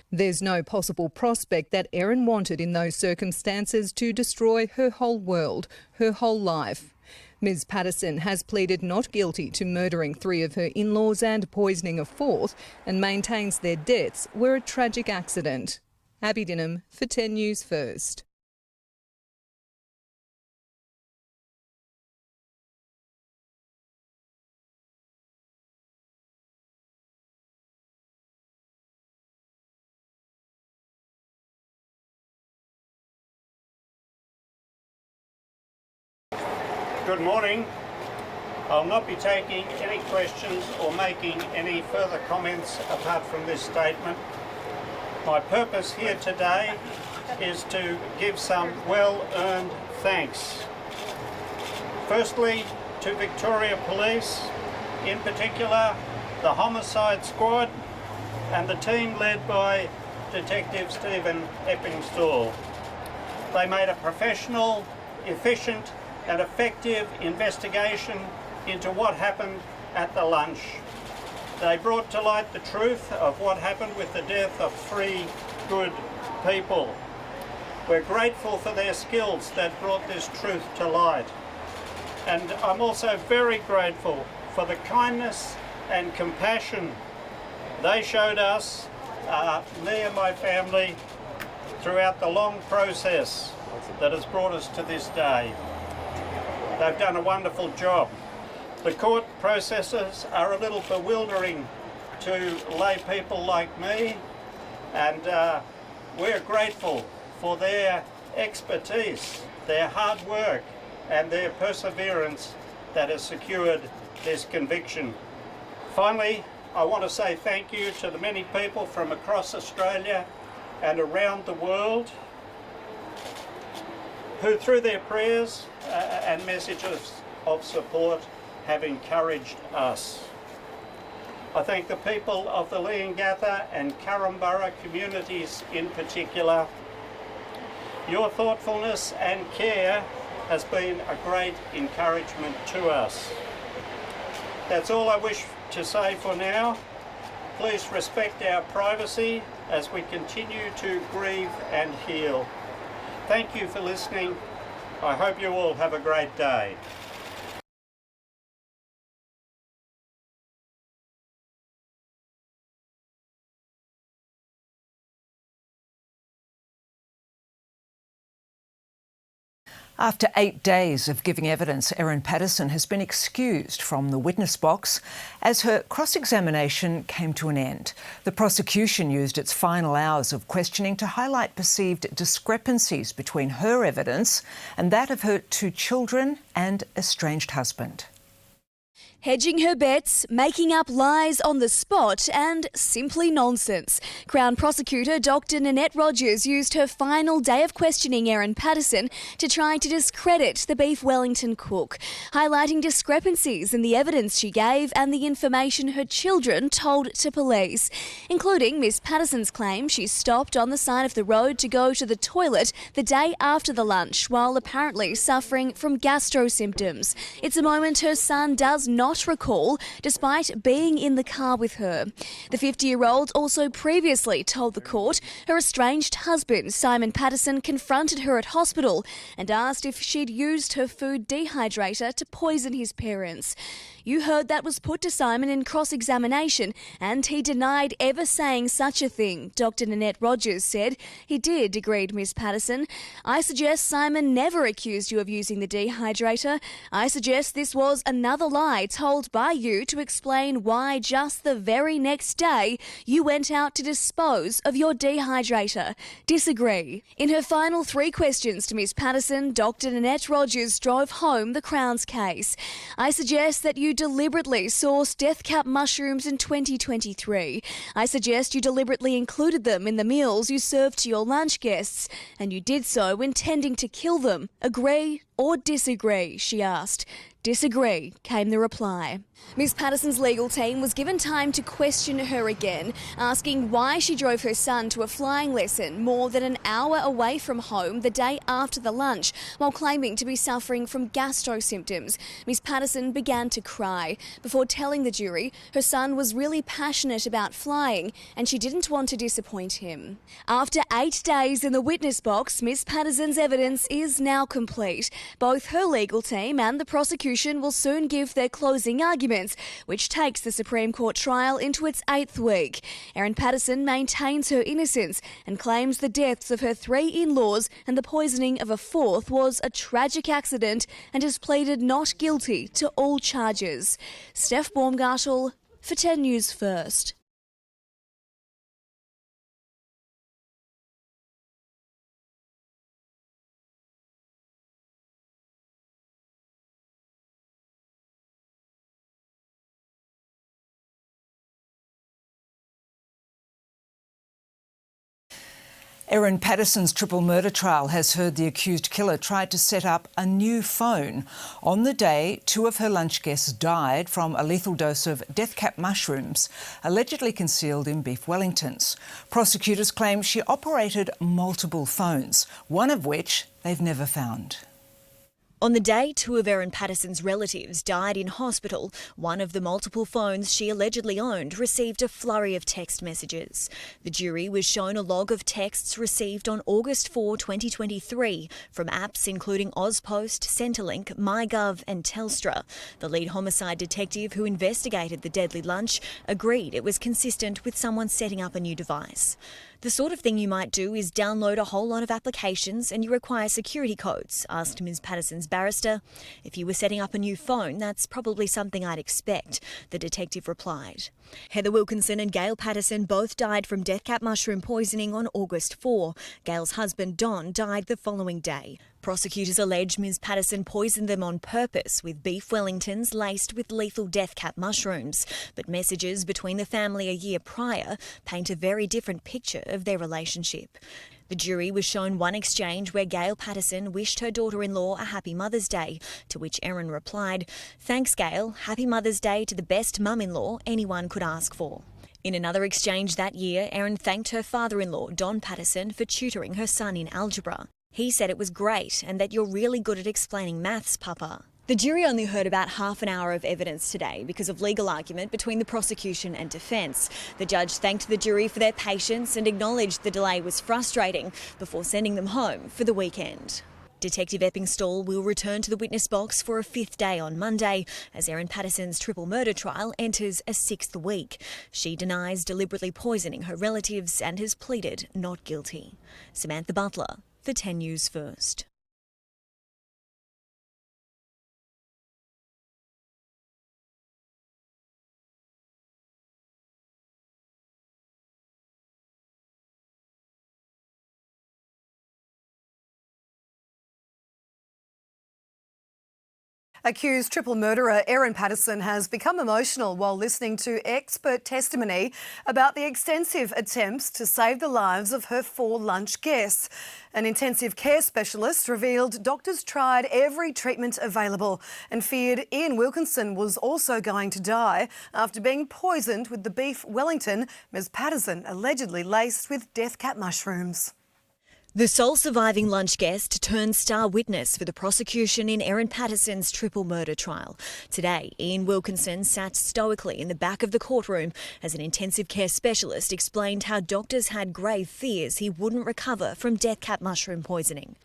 Speaker 6: There's no possible prospect that Erin wanted in those circumstances to destroy her whole world, her whole life. Ms Patterson has pleaded not guilty to murdering 3 of her in-laws and poisoning a 4th and maintains their deaths were a tragic accident. Abby Dinham for 10 News First.
Speaker 9: Good morning. I'll not be taking any questions or making any further comments apart from this statement. My purpose here today is to give some well-earned thanks. Firstly, to Victoria Police, in particular the Homicide Squad and the team led by Detective Stephen Eppingstall. They made a professional, efficient and effective investigation into what happened at the lunch. They brought to light the truth of what happened with the death of 3 good people. We're grateful for their skills that brought this truth to light. And I'm also very grateful for the kindness and compassion they showed us, me and my family, throughout the long process that has brought us to this day. They've done a wonderful job. The court processes are a little bewildering to lay people like me, and we're grateful for their expertise, their hard work, and their perseverance that has secured this conviction. Finally, I want to say thank you to the many people from across Australia and around the world who, through their prayers and messages of support, have encouraged us. I thank the people of the Leongatha and Carrumbara communities in particular. Your thoughtfulness and care has been a great encouragement to us. That's all I wish to say for now. Please respect our privacy as we continue to grieve and heal. Thank you for listening. I hope you all have a great day.
Speaker 8: After 8 days of giving evidence, Erin Patterson has been excused from the witness box as her cross-examination came to an end. The prosecution used its final hours of questioning to highlight perceived discrepancies between her evidence and that of her 2 children and estranged husband.
Speaker 5: Hedging her bets, making up lies on the spot and simply nonsense. Crown Prosecutor Dr Nanette Rogers used her final day of questioning Erin Patterson to try to discredit the Beef Wellington cook, highlighting discrepancies in the evidence she gave and the information her children told to police, including Miss Patterson's claim she stopped on the side of the road to go to the toilet the day after the lunch while apparently suffering from gastro symptoms. It's a moment her son does not recall, despite being in the car with her. The 50-year-old also previously told the court her estranged husband, Simon Patterson, confronted her at hospital and asked if she'd used her food dehydrator to poison his parents. You heard that was put to Simon in cross-examination, and he denied ever saying such a thing, Dr Nanette Rogers said. He did, agreed Miss Patterson. I suggest Simon never accused you of using the dehydrator. I suggest this was another lie told by you to explain why just the very next day you went out to dispose of your dehydrator. Disagree. In her final 3 questions to Miss Patterson, Dr Nanette Rogers drove home the Crown's case. I suggest that you deliberately sourced death cap mushrooms in 2023. I suggest you deliberately included them in the meals you served to your lunch guests, and you did so intending to kill them. Agree or disagree, she asked. Disagree, came the reply. Miss Patterson's legal team was given time to question her again, asking why she drove her son to a flying lesson more than an hour away from home the day after the lunch, while claiming to be suffering from gastro symptoms. Miss Patterson began to cry before telling the jury her son was really passionate about flying and she didn't want to disappoint him. After 8 days in the witness box, Miss Patterson's evidence is now complete. Both her legal team and the prosecution will soon give their closing arguments, which takes the Supreme Court trial into its 8th week. Erin Patterson maintains her innocence and claims the deaths of her 3 in-laws and the poisoning of a 4th was a tragic accident and has pleaded not guilty to all charges. Steph Baumgartel for 10 News First.
Speaker 8: Erin Patterson's triple murder trial has heard the accused killer tried to set up a new phone on the day 2 of her lunch guests died from a lethal dose of death cap mushrooms, allegedly concealed in beef Wellingtons. Prosecutors claim she operated multiple phones, one of which they've never found.
Speaker 1: On the day two of Erin Patterson's relatives died in hospital, one of the multiple phones she allegedly owned received a flurry of text messages. The jury was shown a log of texts received on August 4, 2023 from apps including Ozpost, Centrelink, MyGov and Telstra. The lead homicide detective who investigated the deadly lunch agreed it was consistent with someone setting up a new device. The sort of thing you might do is download a whole lot of applications and you require security codes, asked Ms Patterson's barrister. If you were setting up a new phone, that's probably something I'd expect, the detective replied. Heather Wilkinson and Gail Patterson both died from death cap mushroom poisoning on August 4. Gail's husband, Don, died the following day. Prosecutors allege Ms Patterson poisoned them on purpose with beef Wellingtons laced with lethal death cap mushrooms. But messages between the family a year prior paint a very different picture of their relationship. The jury was shown one exchange where Gail Patterson wished her daughter-in-law a happy Mother's Day, to which Erin replied, "Thanks, Gail. Happy Mother's Day to the best mum-in-law anyone could ask for." In another exchange that year, Erin thanked her father-in-law, Don Patterson, for tutoring her son in algebra. He said it was great and that you're really good at explaining maths, Papa. The jury only heard about half an hour of evidence today because of legal argument between the prosecution and defence. The judge thanked the jury for their patience and acknowledged the delay was frustrating before sending them home for the weekend. Detective Eppingstall will return to the witness box for a fifth day on Monday as Erin Patterson's triple murder trial enters a sixth week. She denies deliberately poisoning her relatives and has pleaded not guilty. Samantha Butler for 10 News First.
Speaker 16: Accused triple murderer Erin Patterson has become emotional while listening to expert testimony about the extensive attempts to save the lives of her 4 lunch guests. An intensive care specialist revealed doctors tried every treatment available and feared Ian Wilkinson was also going to die after being poisoned with the beef Wellington Ms Patterson allegedly laced with death cap mushrooms.
Speaker 1: The sole surviving lunch guest turned star witness for the prosecution in Erin Patterson's triple murder trial. Today, Ian Wilkinson sat stoically in the back of the courtroom as an intensive care specialist explained how doctors had grave fears he wouldn't recover from death cap mushroom poisoning.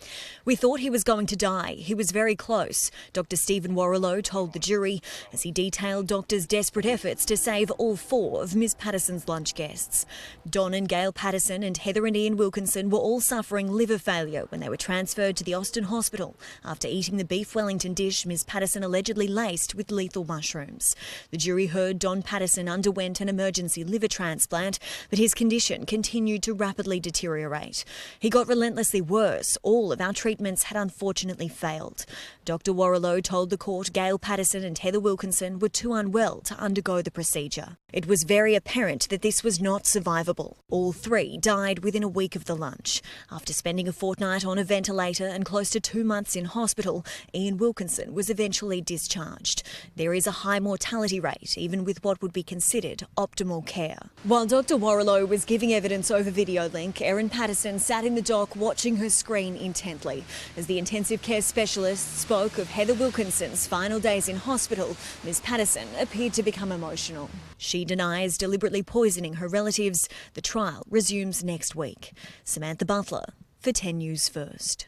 Speaker 1: "We thought he was going to die. He was very close," Dr Stephen Warrilow told the jury as he detailed doctors' desperate efforts to save all 4 of Ms Patterson's lunch guests. Don and Gail Patterson and Heather and Ian Wilkinson were all suffering liver failure when they were transferred to the Austin Hospital after eating the beef Wellington dish Ms Patterson allegedly laced with lethal mushrooms. The jury heard Don Patterson underwent an emergency liver transplant, but his condition continued to rapidly deteriorate. He got relentlessly worse. All of our treatments had unfortunately failed. Dr Warrilow told the court Gail Patterson and Heather Wilkinson were too unwell to undergo the procedure. It was very apparent that this was not survivable. All 3 died within a week of the lunch. After spending a fortnight on a ventilator and close to 2 months in hospital, Ian Wilkinson was eventually discharged. There is a high mortality rate, even with what would be considered optimal care. While Dr Warrilow was giving evidence over video link, Erin Patterson sat in the dock watching her screen intently. As the intensive care specialist spoke of Heather Wilkinson's final days in hospital, Ms Patterson appeared to become emotional. She denies deliberately poisoning her relatives. The trial resumes next week. Samantha Butler for 10 News First.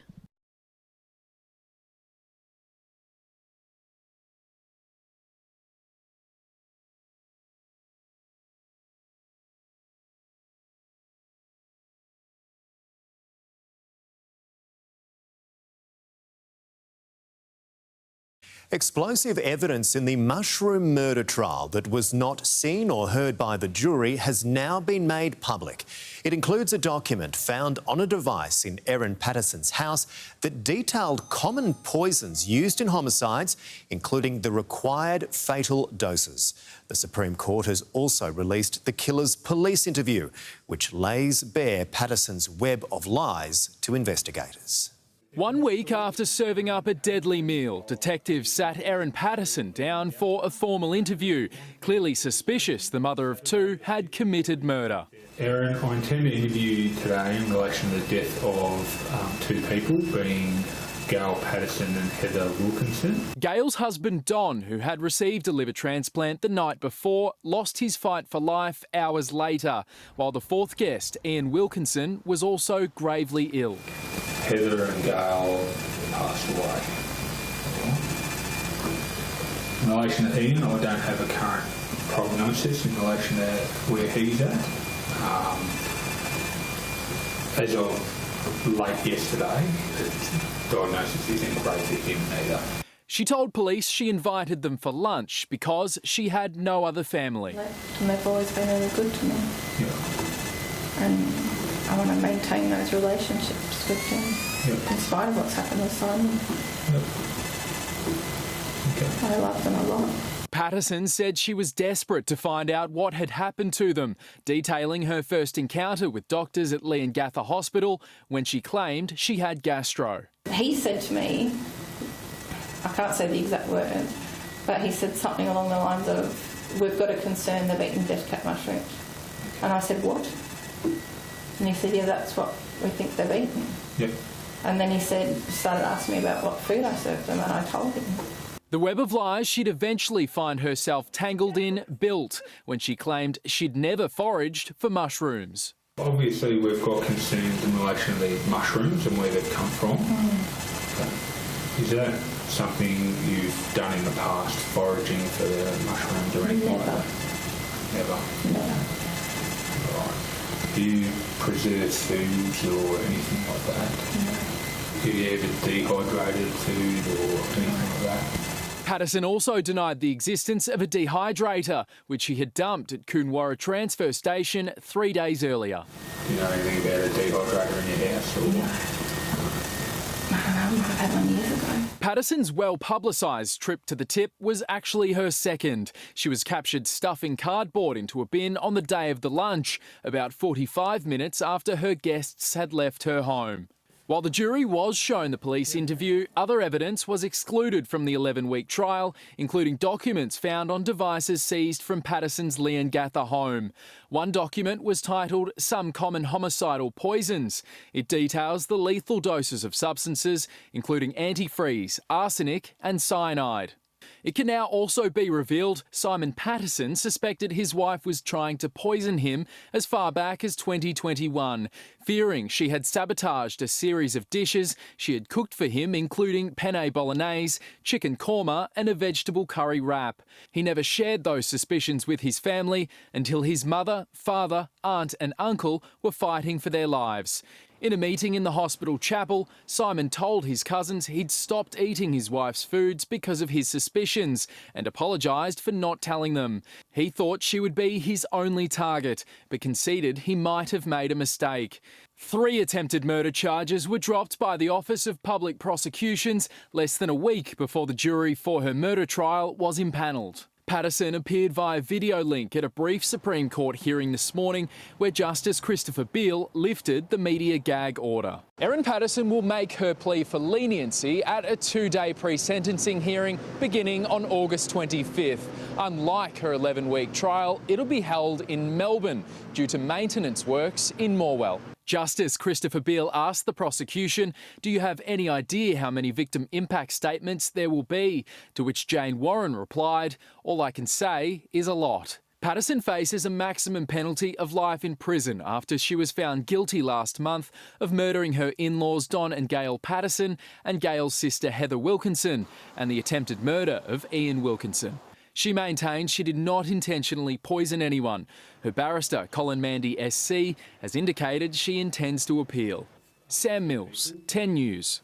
Speaker 10: Explosive evidence in the mushroom murder trial that was not seen or heard by the jury has now been made public. It includes a document found on a device in Erin Patterson's house that detailed common poisons used in homicides, including the required fatal doses. The Supreme Court has also released the killer's police interview, which lays bare Patterson's web of lies to investigators.
Speaker 12: 1 week after serving up a deadly meal, detectives sat Erin Patterson down for a formal interview, clearly suspicious the mother of 2 had committed murder.
Speaker 13: Erin, I intend to interview you today in relation to the death of 2 people, being
Speaker 4: Gail Patterson and Heather Wilkinson.
Speaker 12: Gail's husband Don, who had received a liver transplant the night before, lost his fight for life hours later, while the fourth guest, Ian Wilkinson, was also gravely ill.
Speaker 4: Heather and Gail passed away. In relation to Ian, I don't have a current prognosis in relation to where he's at. As of late yesterday, the diagnosis isn't great for him either.
Speaker 12: She told police she invited them for lunch because she had no other family.
Speaker 7: They've always been really good to me.
Speaker 4: Yeah.
Speaker 7: And I want to maintain those relationships with them, in spite of what's happened with Simon. I love them a lot.
Speaker 12: Patterson said she was desperate to find out what had happened to them, detailing her first encounter with doctors at Leongatha Hospital when she claimed she had gastro.
Speaker 7: He said to me, I can't say the exact words, but he said something along the lines of, "We've got a concern they've eaten death cap mushrooms." And I said, "What?" And he said, "Yeah, that's what we think they've eaten."
Speaker 4: Yep.
Speaker 7: And then he started asking me about what food I served them, and I told him.
Speaker 12: The web of lies she'd eventually find herself tangled in built when she claimed she'd never foraged for mushrooms.
Speaker 4: Obviously, we've got concerns in relation to these mushrooms and where they've come from. Is that something you've done in the past, foraging for the mushrooms or anything like that? Never?
Speaker 7: Never.
Speaker 4: Right. Do you preserve foods or anything like that? No. Have you ever dehydrated food or anything like that?
Speaker 12: Patterson also denied the existence of a dehydrator, which he had dumped at Coonawarra Transfer Station 3 days earlier.
Speaker 4: Do you know anything about a dehydrator in your house? Or?
Speaker 7: No. I don't know, I might have had one years ago.
Speaker 12: Patterson's well-publicised trip to the tip was actually her second. She was captured stuffing cardboard into a bin on the day of the lunch, about 45 minutes after her guests had left her home. While the jury was shown the police interview, other evidence was excluded from the 11-week trial, including documents found on devices seized from Patterson's Leongatha home. One document was titled "Some Common Homicidal Poisons." It details the lethal doses of substances, including antifreeze, arsenic and cyanide. It can now also be revealed Simon Patterson suspected his wife was trying to poison him as far back as 2021, fearing she had sabotaged a series of dishes she had cooked for him, including penne bolognese, chicken korma and a vegetable curry wrap. He never shared those suspicions with his family until his mother, father, aunt and uncle were fighting for their lives. In a meeting in the hospital chapel, Simon told his cousins he'd stopped eating his wife's foods because of his suspicions and apologised for not telling them. He thought she would be his only target, but conceded he might have made a mistake. 3 attempted murder charges were dropped by the Office of Public Prosecutions less than a week before the jury for her murder trial was impanelled. Patterson appeared via video link at a brief Supreme Court hearing this morning where Justice Christopher Beale lifted the media gag order. Erin Patterson will make her plea for leniency at a 2-day pre-sentencing hearing beginning on August 25th. Unlike her 11-week trial, it'll be held in Melbourne due to maintenance works in Morwell. Justice Christopher Beale asked the prosecution, "Do you have any idea how many victim impact statements there will be?" To which Jane Warren replied, "All I can say is a lot." Patterson faces a maximum penalty of life in prison after she was found guilty last month of murdering her in-laws Don and Gail Patterson and Gail's sister Heather Wilkinson and the attempted murder of Ian Wilkinson. She maintains she did not intentionally poison anyone. Her barrister, Colin Mandy SC, has indicated she intends to appeal. Sam Mills, 10 News.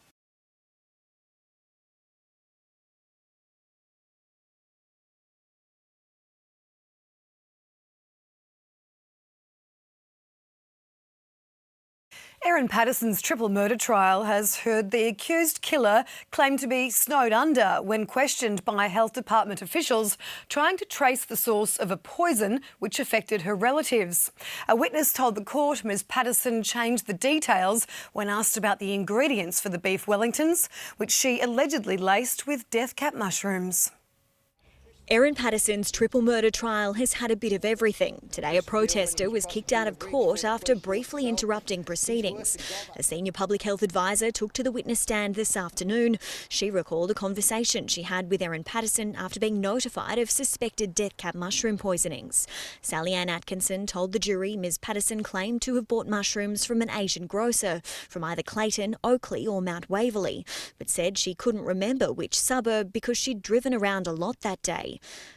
Speaker 16: Erin Patterson's triple murder trial has heard the accused killer claim to be snowed under when questioned by health department officials trying to trace the source of a poison which affected her relatives. A witness told the court Ms Patterson changed the details when asked about the ingredients for the beef Wellingtons, which she allegedly laced with death cap mushrooms.
Speaker 1: Erin Patterson's triple murder trial has had a bit of everything. Today, a protester was kicked out of court after briefly interrupting proceedings. A senior public health advisor took to the witness stand this afternoon. She recalled a conversation she had with Erin Patterson after being notified of suspected death cap mushroom poisonings. Sally Ann Atkinson told the jury Ms Patterson claimed to have bought mushrooms from an Asian grocer from either Clayton, Oakley or Mount Waverley, but said she couldn't remember which suburb because she'd driven around a lot that day.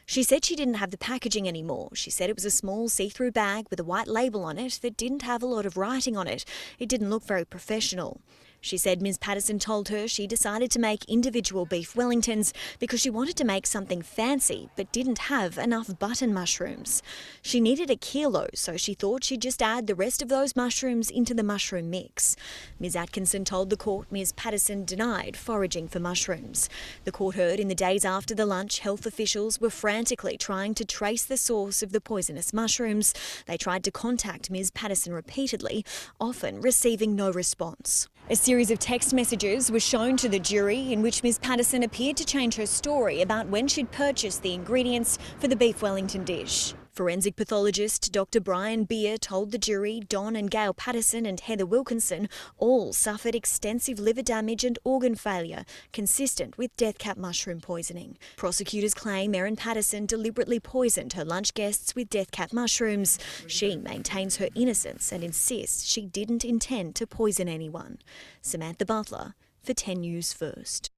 Speaker 1: She said she didn't have the packaging anymore. She said it was a small see-through bag with a white label on it that didn't have a lot of writing on it. It didn't look very professional. She said Ms Patterson told her she decided to make individual beef Wellingtons because she wanted to make something fancy but didn't have enough button mushrooms. She needed a kilo, so she thought she'd just add the rest of those mushrooms into the mushroom mix. Ms Atkinson told the court Ms Patterson denied foraging for mushrooms. The court heard in the days after the lunch, health officials were frantically trying to trace the source of the poisonous mushrooms. They tried to contact Ms Patterson repeatedly, often receiving no response. A series of text messages were shown to the jury in which Ms Patterson appeared to change her story about when she'd purchased the ingredients for the beef Wellington dish. Forensic pathologist Dr Brian Beer told the jury Don and Gail Patterson and Heather Wilkinson all suffered extensive liver damage and organ failure consistent with death cap mushroom poisoning. Prosecutors claim Erin Patterson deliberately poisoned her lunch guests with death cap mushrooms. She maintains her innocence and insists she didn't intend to poison anyone. Samantha Butler for 10 News First.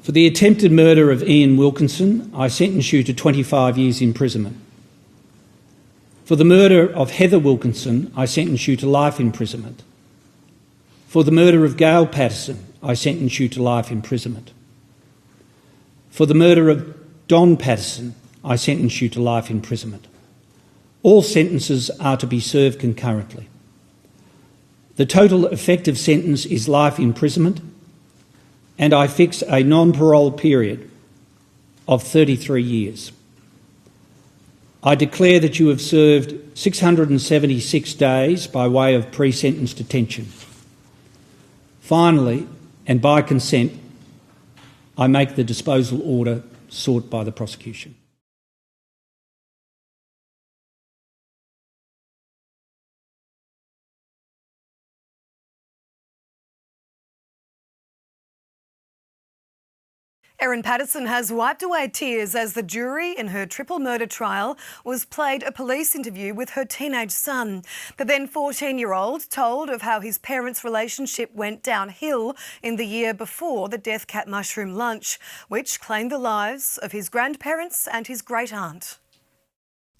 Speaker 23: For the attempted murder of Ian Wilkinson, I sentence you to 25 years imprisonment. For the murder of Heather Wilkinson, I sentence you to life imprisonment. For the murder of Gail Patterson, I sentence you to life imprisonment. For the murder of Don Patterson, I sentence you to life imprisonment. All sentences are to be served concurrently. The total effective sentence is life imprisonment, and I fix a non-parole period of 33 years. I declare that you have served 676 days by way of pre-sentence detention. Finally, and by consent, I make the disposal order sought by the prosecution.
Speaker 16: Erin Patterson has wiped away tears as the jury in her triple murder trial was played a police interview with her teenage son. The then 14-year-old told of how his parents' relationship went downhill in the year before the death cap mushroom lunch, which claimed the lives of his grandparents and his great-aunt.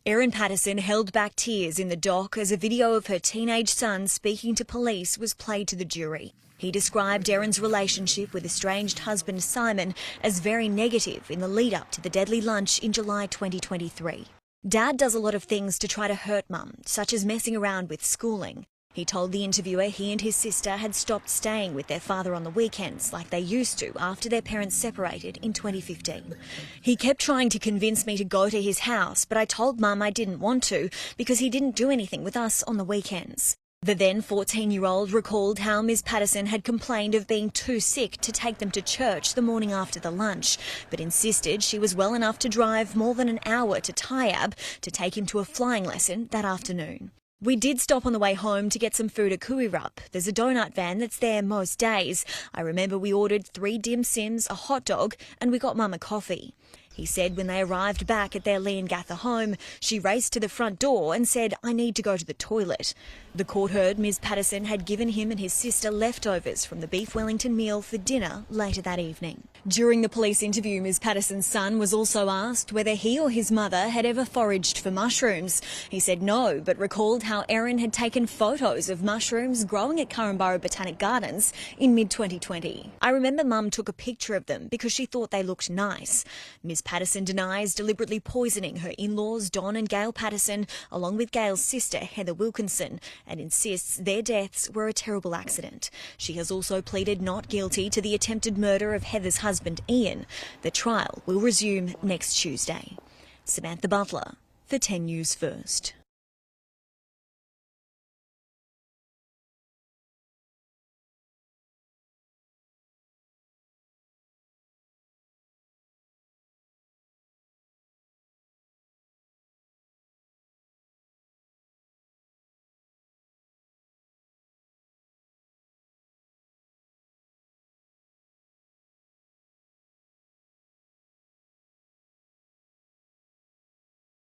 Speaker 1: Erin Patterson held back tears in the dock as a video of her teenage son speaking to police was played to the jury. He described Erin's relationship with estranged husband Simon as very negative in the lead-up to the deadly lunch in July 2023. Dad does a lot of things to try to hurt Mum, such as messing around with schooling. He told the interviewer he and his sister had stopped staying with their father on the weekends like they used to after their parents separated in 2015. He kept trying to convince me to go to his house, but I told Mum I didn't want to because he didn't do anything with us on the weekends. The then 14-year-old recalled how Ms Patterson had complained of being too sick to take them to church the morning after the lunch, but insisted she was well enough to drive more than an hour to Tyab to take him to a flying lesson that afternoon. We did stop on the way home to get some food at Kuirup. There's a donut van that's there most days. I remember we ordered 3 dim sims, a hot dog, and we got Mum a coffee. He said when they arrived back at their Leongatha home, she raced to the front door and said, "I need to go to the toilet." The court heard Ms Patterson had given him and his sister leftovers from the beef Wellington meal for dinner later that evening. During the police interview, Ms Patterson's son was also asked whether he or his mother had ever foraged for mushrooms. He said no, but recalled how Erin had taken photos of mushrooms growing at Currumborough Botanic Gardens in mid-2020. "I remember Mum took a picture of them because she thought they looked nice." Ms Patterson denies deliberately poisoning her in-laws Don and Gail Patterson, along with Gail's sister Heather Wilkinson, and insists their deaths were a terrible accident. She has also pleaded not guilty to the attempted murder of Heather's husband Ian. The trial will resume next Tuesday. Samantha Butler for 10 News First.